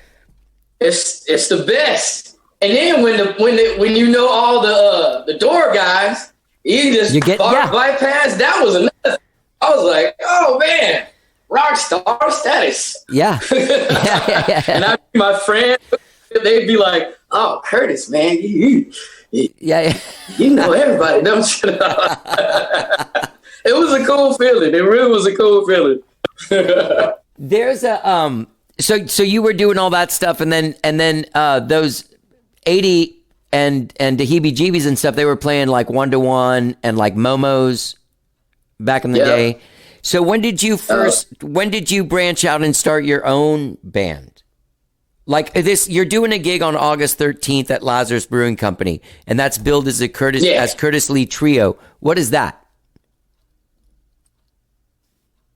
it's the best. And then when you know all the door guys, you just bypass. That was another. I was like, oh man, rock star status. Yeah. And my friend, they'd be like, oh, Curtis, man, you know everybody, don't you? It was a cool feeling. It really was a cool feeling. There's a so you were doing all that stuff, and then those 80 and the heebie-jeebies and stuff, they were playing like 1-to-1 and like Momos back in the day. So when did you branch out and start your own band? Like this, you're doing a gig on August 13th at Lazarus Brewing Company, and that's billed as Curtis Lee Trio. What is that?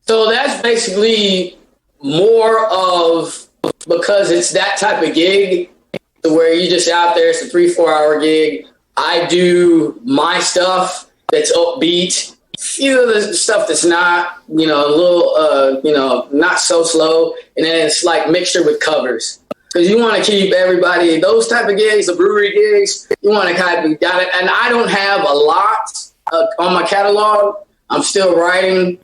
So that's basically more of, because it's that type of gig where you just out there, it's a 3-4 hour gig. I do my stuff that's upbeat, few of the stuff that's not, a little, not so slow. And then it's like mixture with covers. Because you want to keep everybody, those type of gigs, the brewery gigs, you want to kind of got it. And I don't have a lot on my catalog. I'm still writing.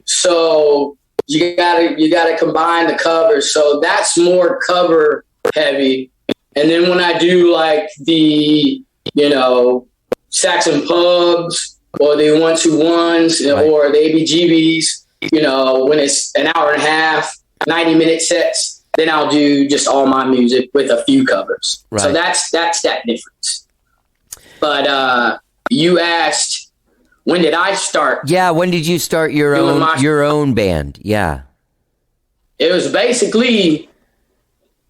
So you gotta combine the covers. So that's more cover heavy. And then when I do like the, Saxon Pubs or the 1-2-1s or the ABGBs, when it's an hour and a half, 90-minute sets, then I'll do just all my music with a few covers. Right. So that's that difference. But you asked, when did I start? Yeah, when did you start your own band? Yeah. It was basically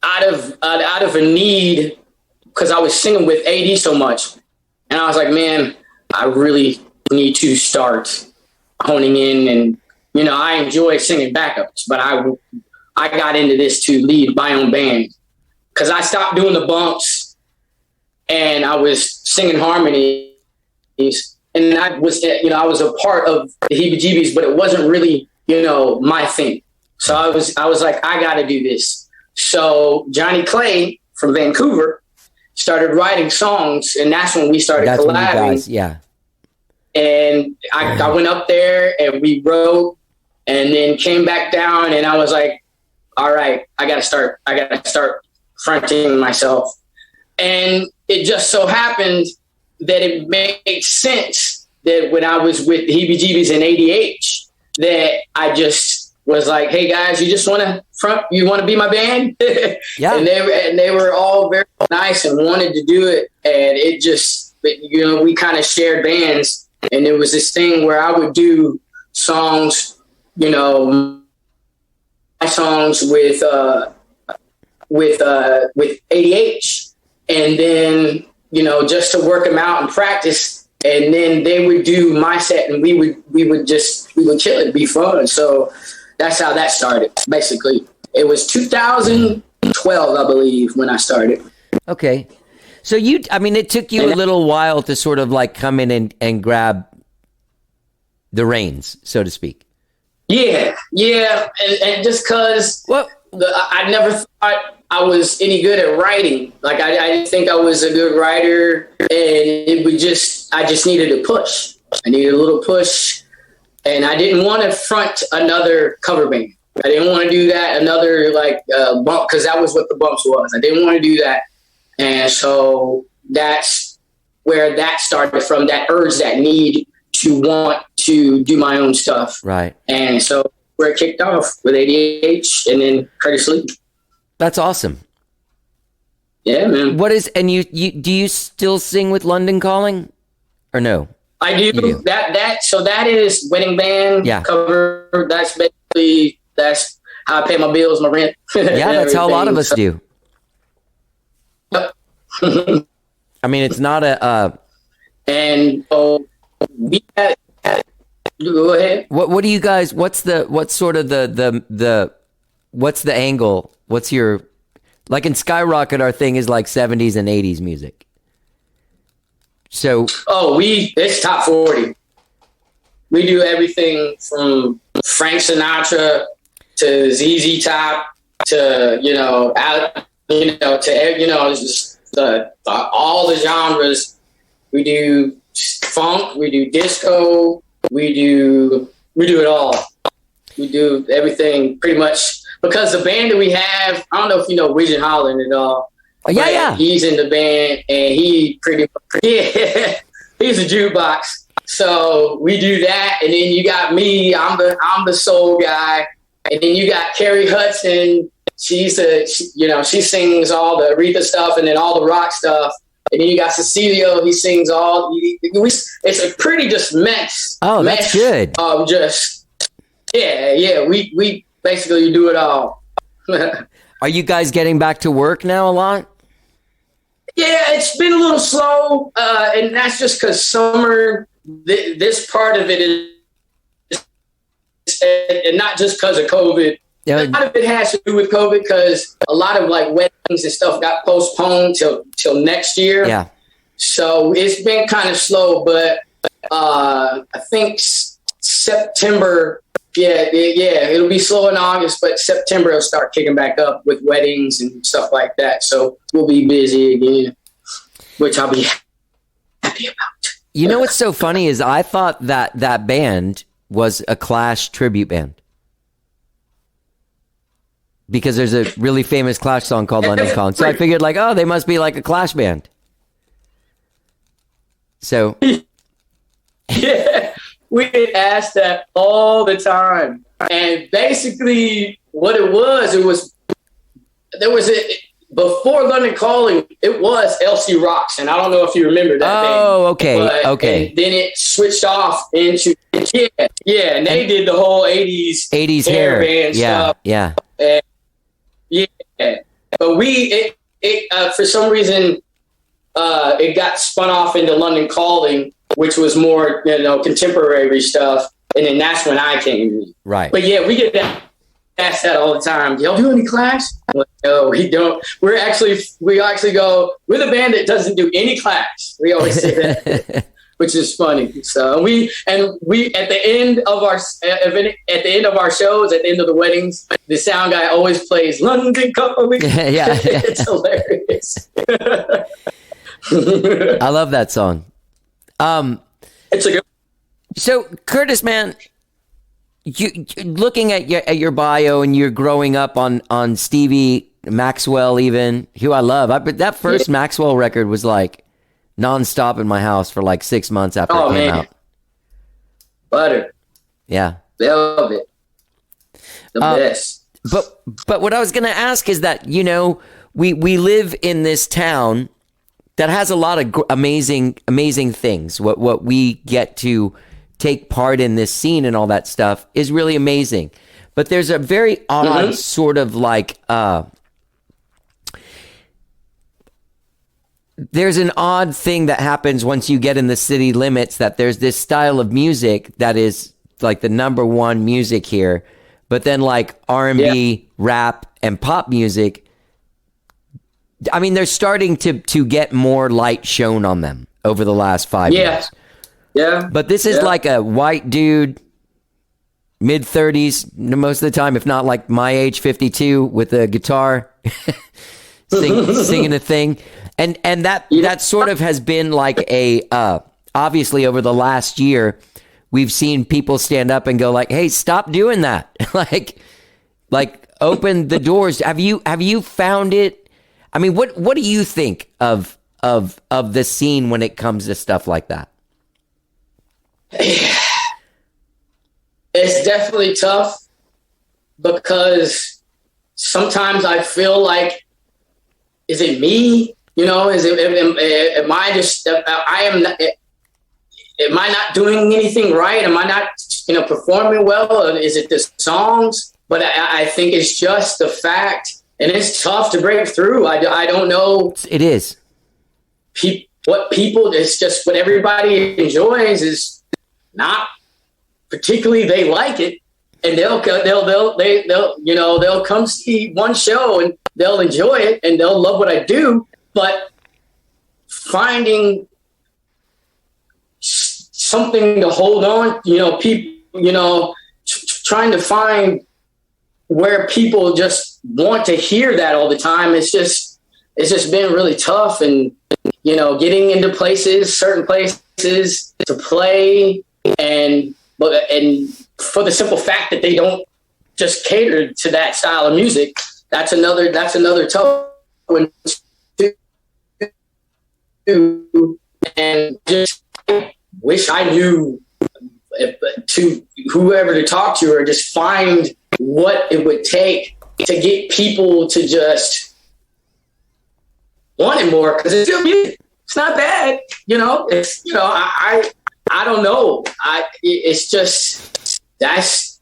out of a need, because I was singing with AD so much. And I was like, man, I really need to start honing in. And, I enjoy singing backups, but I got into this to lead my own band, because I stopped doing the bumps and I was singing harmonies. And I was a part of the heebie-jeebies, but it wasn't really, my thing. So I was like, I got to do this. So Johnny Clay from Vancouver started writing songs, and that's when we started collabing. Yeah. And I went up there and we wrote, and then came back down, and I was like, all right, I got to start fronting myself. And it just so happened that it made sense that when I was with the heebie-jeebies and ADH, that I just was like, hey guys, you just want to front, you want to be my band? Yeah. and they were all very nice and wanted to do it. And it just, we kind of shared bands, and it was this thing where I would do songs, my songs with ADH, and then, just to work them out and practice. And then they would do my set, and we would kill it, be fun. So that's how that started. Basically, it was 2012, I believe, when I started. Okay. So it took you a little while to sort of like come in and grab the reins, so to speak. Yeah. And just cause I never thought I was any good at writing. Like I didn't think I was a good writer, and I just needed a push. I needed a little push, and I didn't want to front another cover band. I didn't want to do that, another bump, because that was what the bumps was. I didn't want to do that. And so that's where that started from, that urge, that need to want to do my own stuff. Right. And so where it kicked off with ADH and then Curtis Lee. That's awesome. Yeah, man. You do you still sing with London Calling or no? I do. So that is wedding band cover. That's basically, that's how I pay my bills, my rent. Yeah, that's how a lot of us do. I mean, it's not a. And we had. Go ahead. What do you guys? What's the angle? What's your Like in Skyrocket, our thing is like 70s and 80s music. So it's top 40. We do everything from Frank Sinatra to ZZ Top to all the genres. We do funk, we do disco, we do it all. We do everything pretty much because the band that we have, I don't know if you know Widgeon Holland at all. Yeah. He's in the band and he's a jukebox. So we do that, and then you got me. I'm the soul guy, and then you got Carrie Hudson. She sings all the Aretha stuff, and then all the rock stuff. And then you got Cecilio. He sings all. It's a pretty just mess. Oh, that's good. We basically do it all. Are you guys getting back to work now a lot? Yeah, it's been a little slow, and that's just because summer. This part of it is, and not just because of COVID. Yeah. A lot of it has to do with COVID because a lot of like weddings and stuff got postponed till next year. Yeah. So it's been kind of slow, but I think September. Yeah, it'll be slow in August, but September it'll start kicking back up with weddings and stuff like that. So we'll be busy again, which I'll be happy about. You know what's so funny is I thought that band was a Clash tribute band. Because there's a really famous Clash song called London Calling. So I figured like, oh, they must be like a Clash band. So. Yeah, we get asked that all the time. And basically what it was before London Calling, it was LC Rocks, and I don't know if you remember that band. Oh, okay, okay. And then it switched off into and they did the whole 80s hair band stuff. Yeah. And, but for some reason, it got spun off into London Calling, which was more contemporary stuff, and then that's when I came in. Right. But yeah, we get asked that all the time. Y'all do any Clash? Like, no, we don't. We actually go, we're the band that doesn't do any Clash. We always say that, which is funny. So we at the end of our shows, at the end of the weddings, the sound guy always plays London Calling. Yeah. It's hilarious. I love that song. It's a good. So Curtis, man, you looking at your bio, and you're growing up on Stevie Maxwell, even, who I love. But that first Maxwell record was like nonstop in my house for like 6 months after it came out. Butter. Yeah. Velvet. The best. But what I was going to ask is that, we live in this town that has a lot of amazing things. What we get to take part in this scene and all that stuff is really amazing. But there's a very odd sort of like, there's an odd thing that happens once you get in the city limits, that there's this style of music that is like the number one music here. But then like R&B, rap, and pop music, I mean, they're starting to get more light shown on them over the last 5 years. Yeah. But this is like a white dude, mid-30s most of the time, if not like my age, 52, with a guitar, singing a thing. And that sort of has been like obviously over the last year, we've seen people stand up and go like, hey, stop doing that. like open the doors. Have you found it? I mean, what do you think of the scene when it comes to stuff like that? It's definitely tough because sometimes I feel like, is it me? Am I just, am I not doing anything right? Am I not, performing well? Or is it the songs? But I think it's just the fact. And it's tough to break through. I don't know. It is. It's just what everybody enjoys is not particularly they like it. And they'll come see one show and they'll enjoy it and they'll love what I do, but finding something to hold on, people, trying to find where people just want to hear that all the time. It's just been really tough. And, getting into certain places to play and for the simple fact that they don't just cater to that style of music, that's another tough one too. And just wish I knew to whoever to talk to, or just find what it would take to get people to just want it more, because it's still music. It's not bad, It's I don't know. It's just that's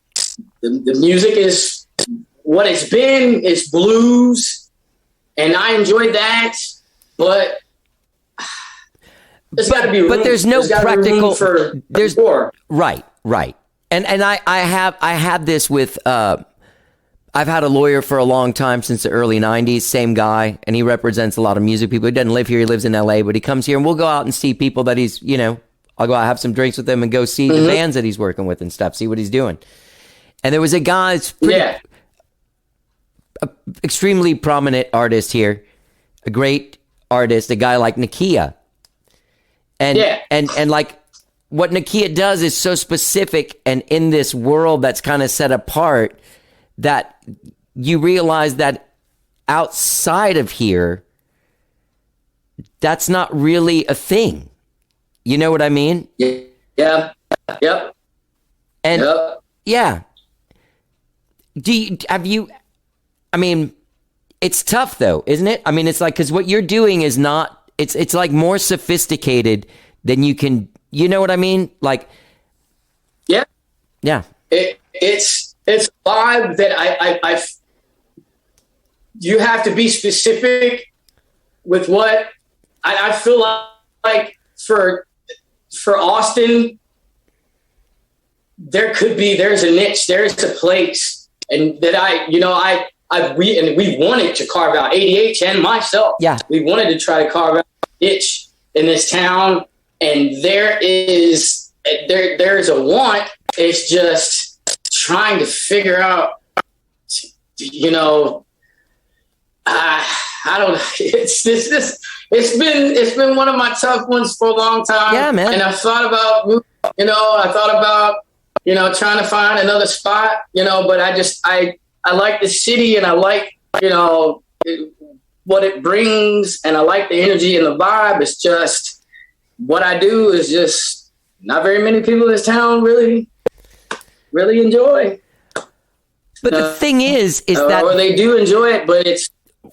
the music is what it's been. It's blues, and I enjoyed that, but. There's got to be room. But there's no practical. There's more. Right. And I have this with. I've had a lawyer for a long time, since the early 90s, same guy, and he represents a lot of music people. He doesn't live here, he lives in LA, but he comes here and we'll go out and see people that he's, I'll go out, have some drinks with him and go see the bands that he's working with and stuff, see what he's doing. And there was a guy, extremely prominent artist here, a great artist, a guy like Nakia. And like what Nakia does is so specific, and in this world that's kind of set apart, that you realize that outside of here, that's not really a thing. You know what I mean? Yeah. Yep. And yeah. It's tough though, isn't it? I mean, it's like, because what you're doing is not, it's like more sophisticated than you can, you know what I mean? Like, yeah. It's a vibe that I you have to be specific with what I feel like for Austin, there's a niche, there's a place, and that we wanted to carve out, ADH and myself. Yeah. We wanted to try to carve out a niche in this town, and there's a want. It's just trying to figure out, I don't know. It's been one of my tough ones for a long time. Yeah, man. And I've thought about, trying to find another spot, but I like the city, and I like, what it brings, and I like the energy and the vibe. It's just what I do is just not very many people in this town really enjoy. But the thing is that, or they do enjoy it, but it's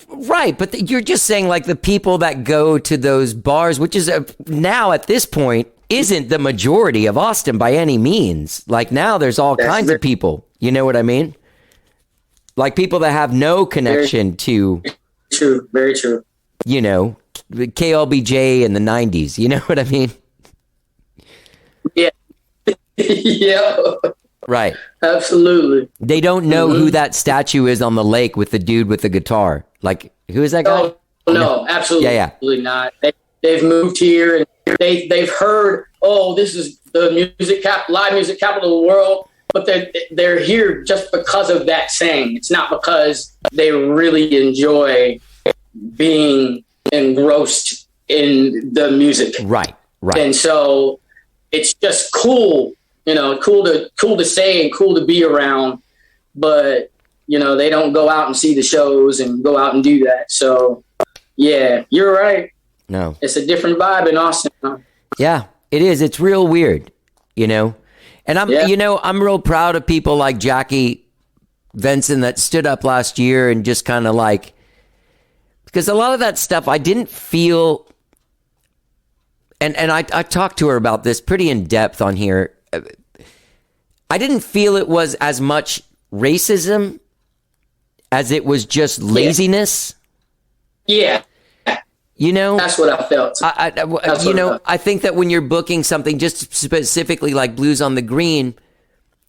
right. But you're just saying, like, the people that go to those bars, which is now at this point isn't the majority of Austin by any means. Like, now there's all kinds of people. You know what I mean? Like, people that have no connection to. True, very true. KLBJ in the 90s. You know what I mean? Yeah. Yeah. Right. Absolutely. They don't know who that statue is on the lake with the dude with the guitar. Like, who is that guy? No, absolutely not. They've moved here, and they've heard, this is the live music capital of the world, but they're here just because of that saying. It's not because they really enjoy being engrossed in the music. Right. And so it's just cool, cool to say and cool to be around, but they don't go out and see the shows and go out and do that. So yeah, you're right. No, it's a different vibe in Austin. Yeah, it is. It's real weird, and I'm real proud of people like Jackie Venson that stood up last year and just kind of like, because a lot of that stuff I didn't feel, and I talked to her about this pretty in depth on here. I didn't feel it was as much racism as it was just laziness. Yeah. That's what I felt. I think that when you're booking something just specifically like Blues on the Green,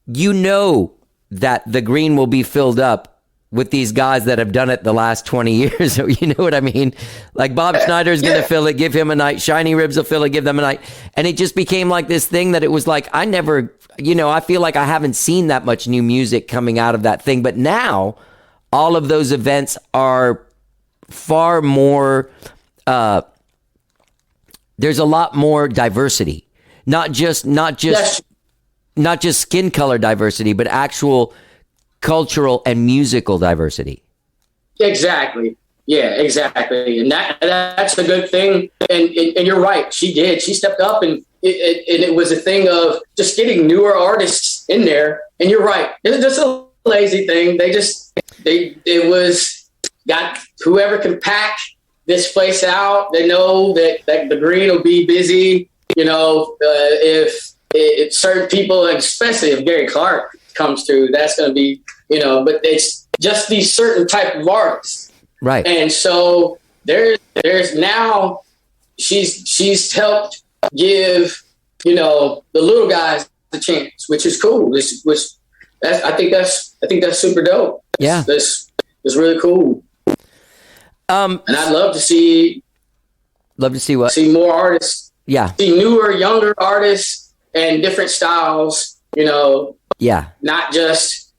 that the green will be filled up with these guys that have done it the last 20 years. You know what I mean? Like Bob Schneider's going to fill it, give him a night. Shiny Ribs will fill it, give them a night. And it just became like this thing that it was like, I never, I feel like I haven't seen that much new music coming out of that thing. But now all of those events are far more, there's a lot more diversity, not just skin color diversity, but actual cultural and musical diversity. Exactly. Yeah, exactly. And that's a good thing. And you're right. She did. She stepped up, and it was a thing of just getting newer artists in there. And you're right. It was just a lazy thing. It was got whoever can pack this place out. They know that the green will be busy. If certain people, especially if Gary Clark comes through, that's going to be, but it's just these certain type of artists. Right. And so there's now she's helped give, the little guys the chance, which is cool. I think that's super dope. Yeah. It's really cool. And I'd love to see what? See more artists. Yeah. See newer, younger artists and different styles, Yeah. Not just,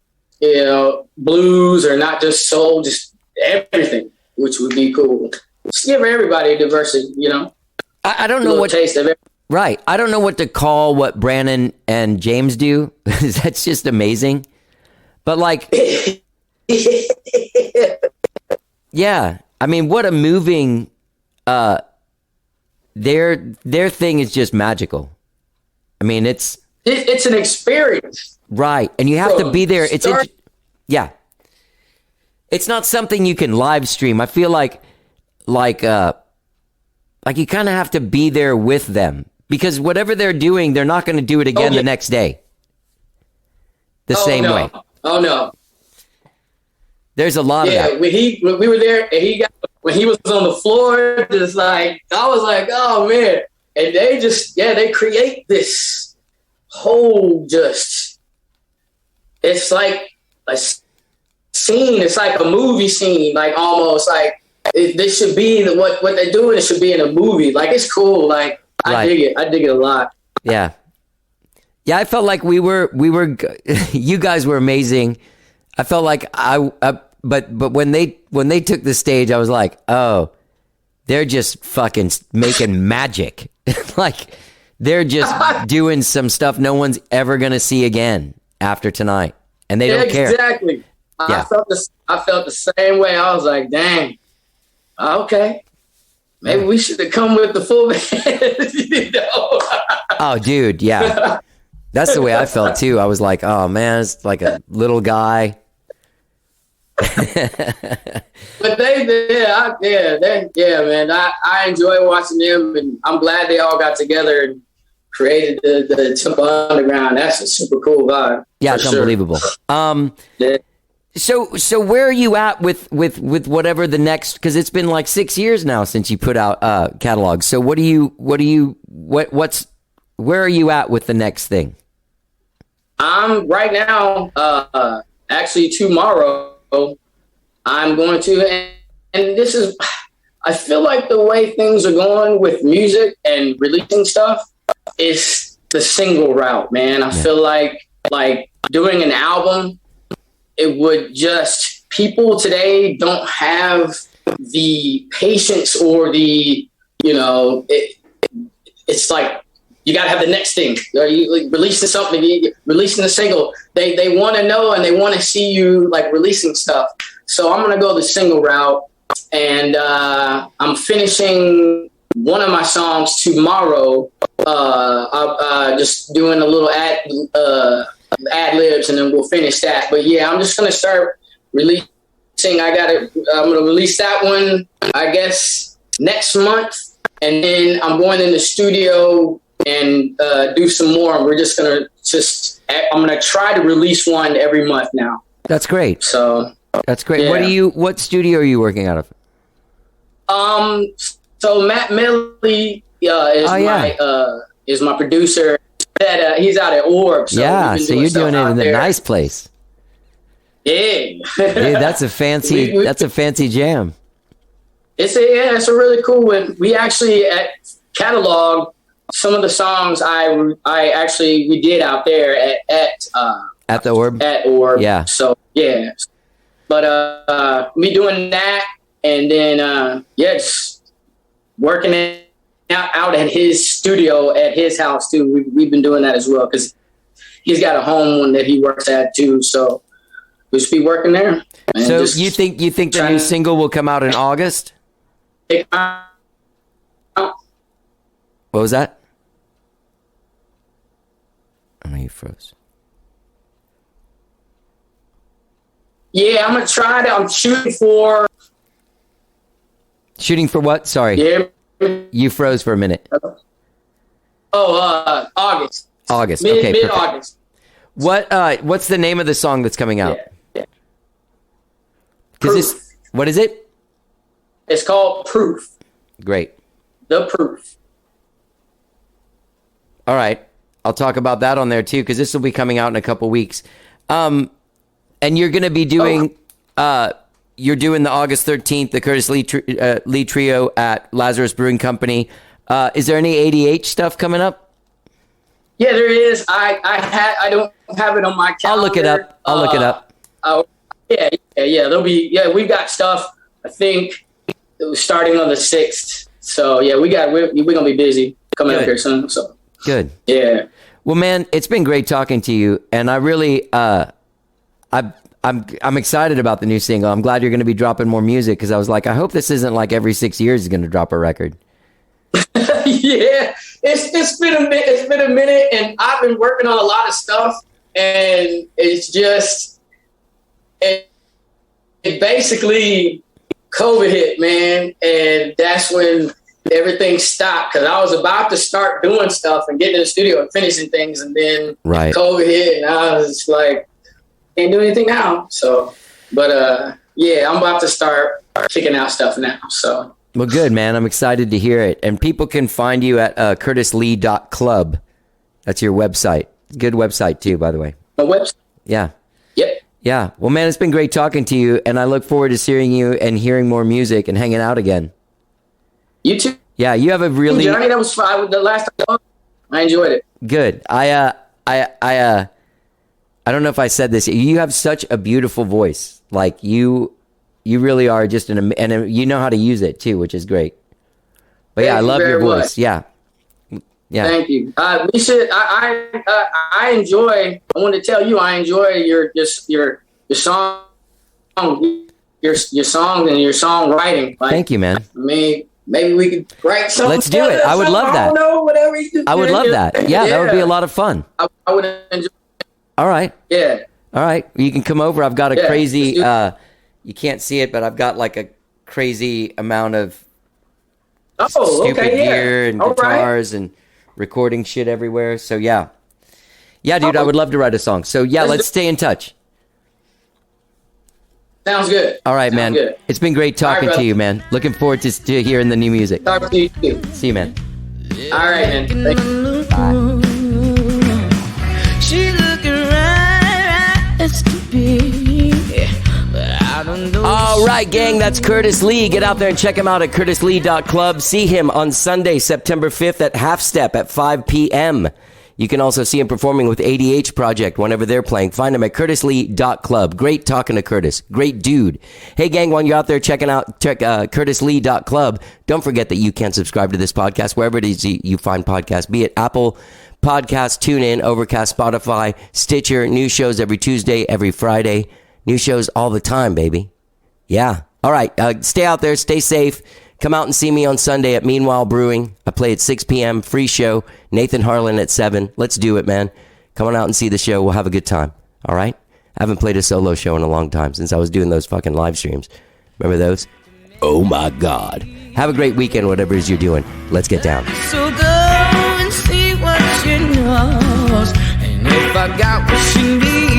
blues or not just soul, just everything, which would be cool. Just give everybody diversity, I don't know what taste of it. Right. I don't know what to call what Brandon and James do. That's just amazing. But yeah. I mean, what a moving, their thing is just magical. I mean, it's an experience. Right. And you have to be there. Yeah. It's not something you can live stream. I feel like you kind of have to be there with them, because whatever they're doing, they're not going to do it again the next day. The same way. Oh no. There's a lot of that. When we were there and when he was on the floor, just like, I was like, oh man. And they create this whole it's like a scene. It's like a movie scene, like almost like this should be what they're doing. It should be in a movie. Like, it's cool. Like, I dig it. I dig it a lot. Yeah. Yeah. I felt like we were, you guys were amazing. I felt like but when they took the stage, I was like, oh, they're just fucking making magic. Like, they're just doing some stuff no one's ever going to see again after tonight. And they don't care. Exactly. Yeah. I felt the same way. I was like, dang, okay. Maybe we should have come with the full band. Oh, dude. Yeah. That's the way I felt too. I was like, oh man, it's like a little guy. But man. I enjoy watching them, and I'm glad they all got together and created the Temple Underground. That's a super cool vibe. Yeah, it's unbelievable. Yeah. So where are you at with whatever the next? Because it's been like 6 years now since you put out catalogs. So where are you at with the next thing? I'm right now. Actually, tomorrow I'm going to, and this is. I feel like the way things are going with music and releasing stuff is the single route, man. I feel like doing an album, it would just, people today don't have the patience or the, it's like, you got to have the next thing. You releasing something, releasing a single. They want to know, and they want to see you like releasing stuff. So I'm going to go the single route, and I'm finishing one of my songs tomorrow. I'm just doing a little ad libs, and then we'll finish that. But yeah, I'm just going to start releasing. I'm going to release that one, I guess, next month. And then I'm going in the studio and do some more. We're just going to I'm going to try to release one every month now. That's great. So that's great. Yeah. What studio are you working out of? So Matt Milley is my producer. He's out at Orb. So yeah, so you're doing it in the nice place. Yeah. Dude, that's a fancy jam. It's a really cool one. We actually catalog some of the songs we did out there at the Orb. At Orb. Yeah. So yeah. But me doing that, and then just working out at his studio at his house too. We've been doing that as well because he's got a home one that he works at too. So we'll just be working there. So you think the new single will come out in August? What was that? I know you froze. Yeah, I'm gonna try to. I'm shooting for. Shooting for what? Sorry. Yeah. You froze for a minute. August. August. Mid August. What's the name of the song that's coming out? Yeah. What is it? It's called Proof. Great. The Proof. All right. I'll talk about that on there too, because this will be coming out in a couple weeks. And you're going to be doing, you're doing the August 13th, the Curtis Lee Trio at Lazarus Brewing Company. Is there any ADH stuff coming up? Yeah, there is. I don't have it on my calendar. I'll look it up. Yeah. There'll be. Yeah, we've got stuff. I think it was starting on the 6th. So yeah, we're gonna be busy coming up here soon. So good. Yeah. Well, man, it's been great talking to you, and I really, I'm excited about the new single. I'm glad you're going to be dropping more music because I was like, I hope this isn't like every 6 years is going to drop a record. Yeah, it's been a minute, and I've been working on a lot of stuff, and it's just it basically COVID hit, man, and that's when everything stopped because I was about to start doing stuff and getting in the studio and finishing things, and then COVID hit, and I was like, can't do anything now. So, but yeah, I'm about to start kicking out stuff now. So, well, good, man. I'm excited to hear it. And people can find you at curtislee.club. That's your website. Good website too, by the way. My website. Yeah. Yep. Yeah. Well, man, it's been great talking to you, and I look forward to seeing you and hearing more music and hanging out again. You too. Yeah, you have a really. Johnny, that was fun. The last time I enjoyed it. Good. I don't know if I said this. You have such a beautiful voice. Like you really are just and you know how to use it too, which is great. But yeah, I love your voice. Yeah. Yeah. Thank you. We should. I enjoy. I want to tell you, I enjoy your song, your songs and your songwriting. Like, thank you, man. Maybe we could write something. Let's do it. I would love that. I don't know, whatever you do. I would love that. Yeah, that would be a lot of fun. I would enjoy. All right. Yeah. All right. You can come over. I've got a crazy. You can't see it, but I've got like a crazy amount of stupid gear and guitars and recording shit everywhere. So yeah, dude, I would love to write a song. So yeah, let's stay in touch. Sounds good. All right, man. Good. It's been great talking to you, man. Looking forward to hearing the new music. Talk to you too. See you, man. All right, man. Thank you. Bye. She looking right as to be. I don't know. All right, gang, that's Curtis Lee. Get out there and check him out at curtislee.club. See him on Sunday, September 5th at Half Step at 5 p.m. You can also see him performing with ADH Project whenever they're playing. Find him at curtislee.club. Great talking to Curtis. Great dude. Hey, gang, while you're out there check curtislee.club, don't forget that you can subscribe to this podcast wherever it is you find podcasts, be it Apple Podcasts, TuneIn, Overcast, Spotify, Stitcher. New shows every Tuesday, every Friday. New shows all the time, baby. Yeah. All right. Stay out there. Stay safe. Come out and see me on Sunday at Meanwhile Brewing. I play at 6 p.m. Free show. Nathan Harlan at 7. Let's do it, man. Come on out and see the show. We'll have a good time. All right? I haven't played a solo show in a long time since I was doing those fucking live streams. Remember those? Oh, my God. Have a great weekend, whatever it is you're doing. Let's get down. So go and see what she knows. And if I got what she needs.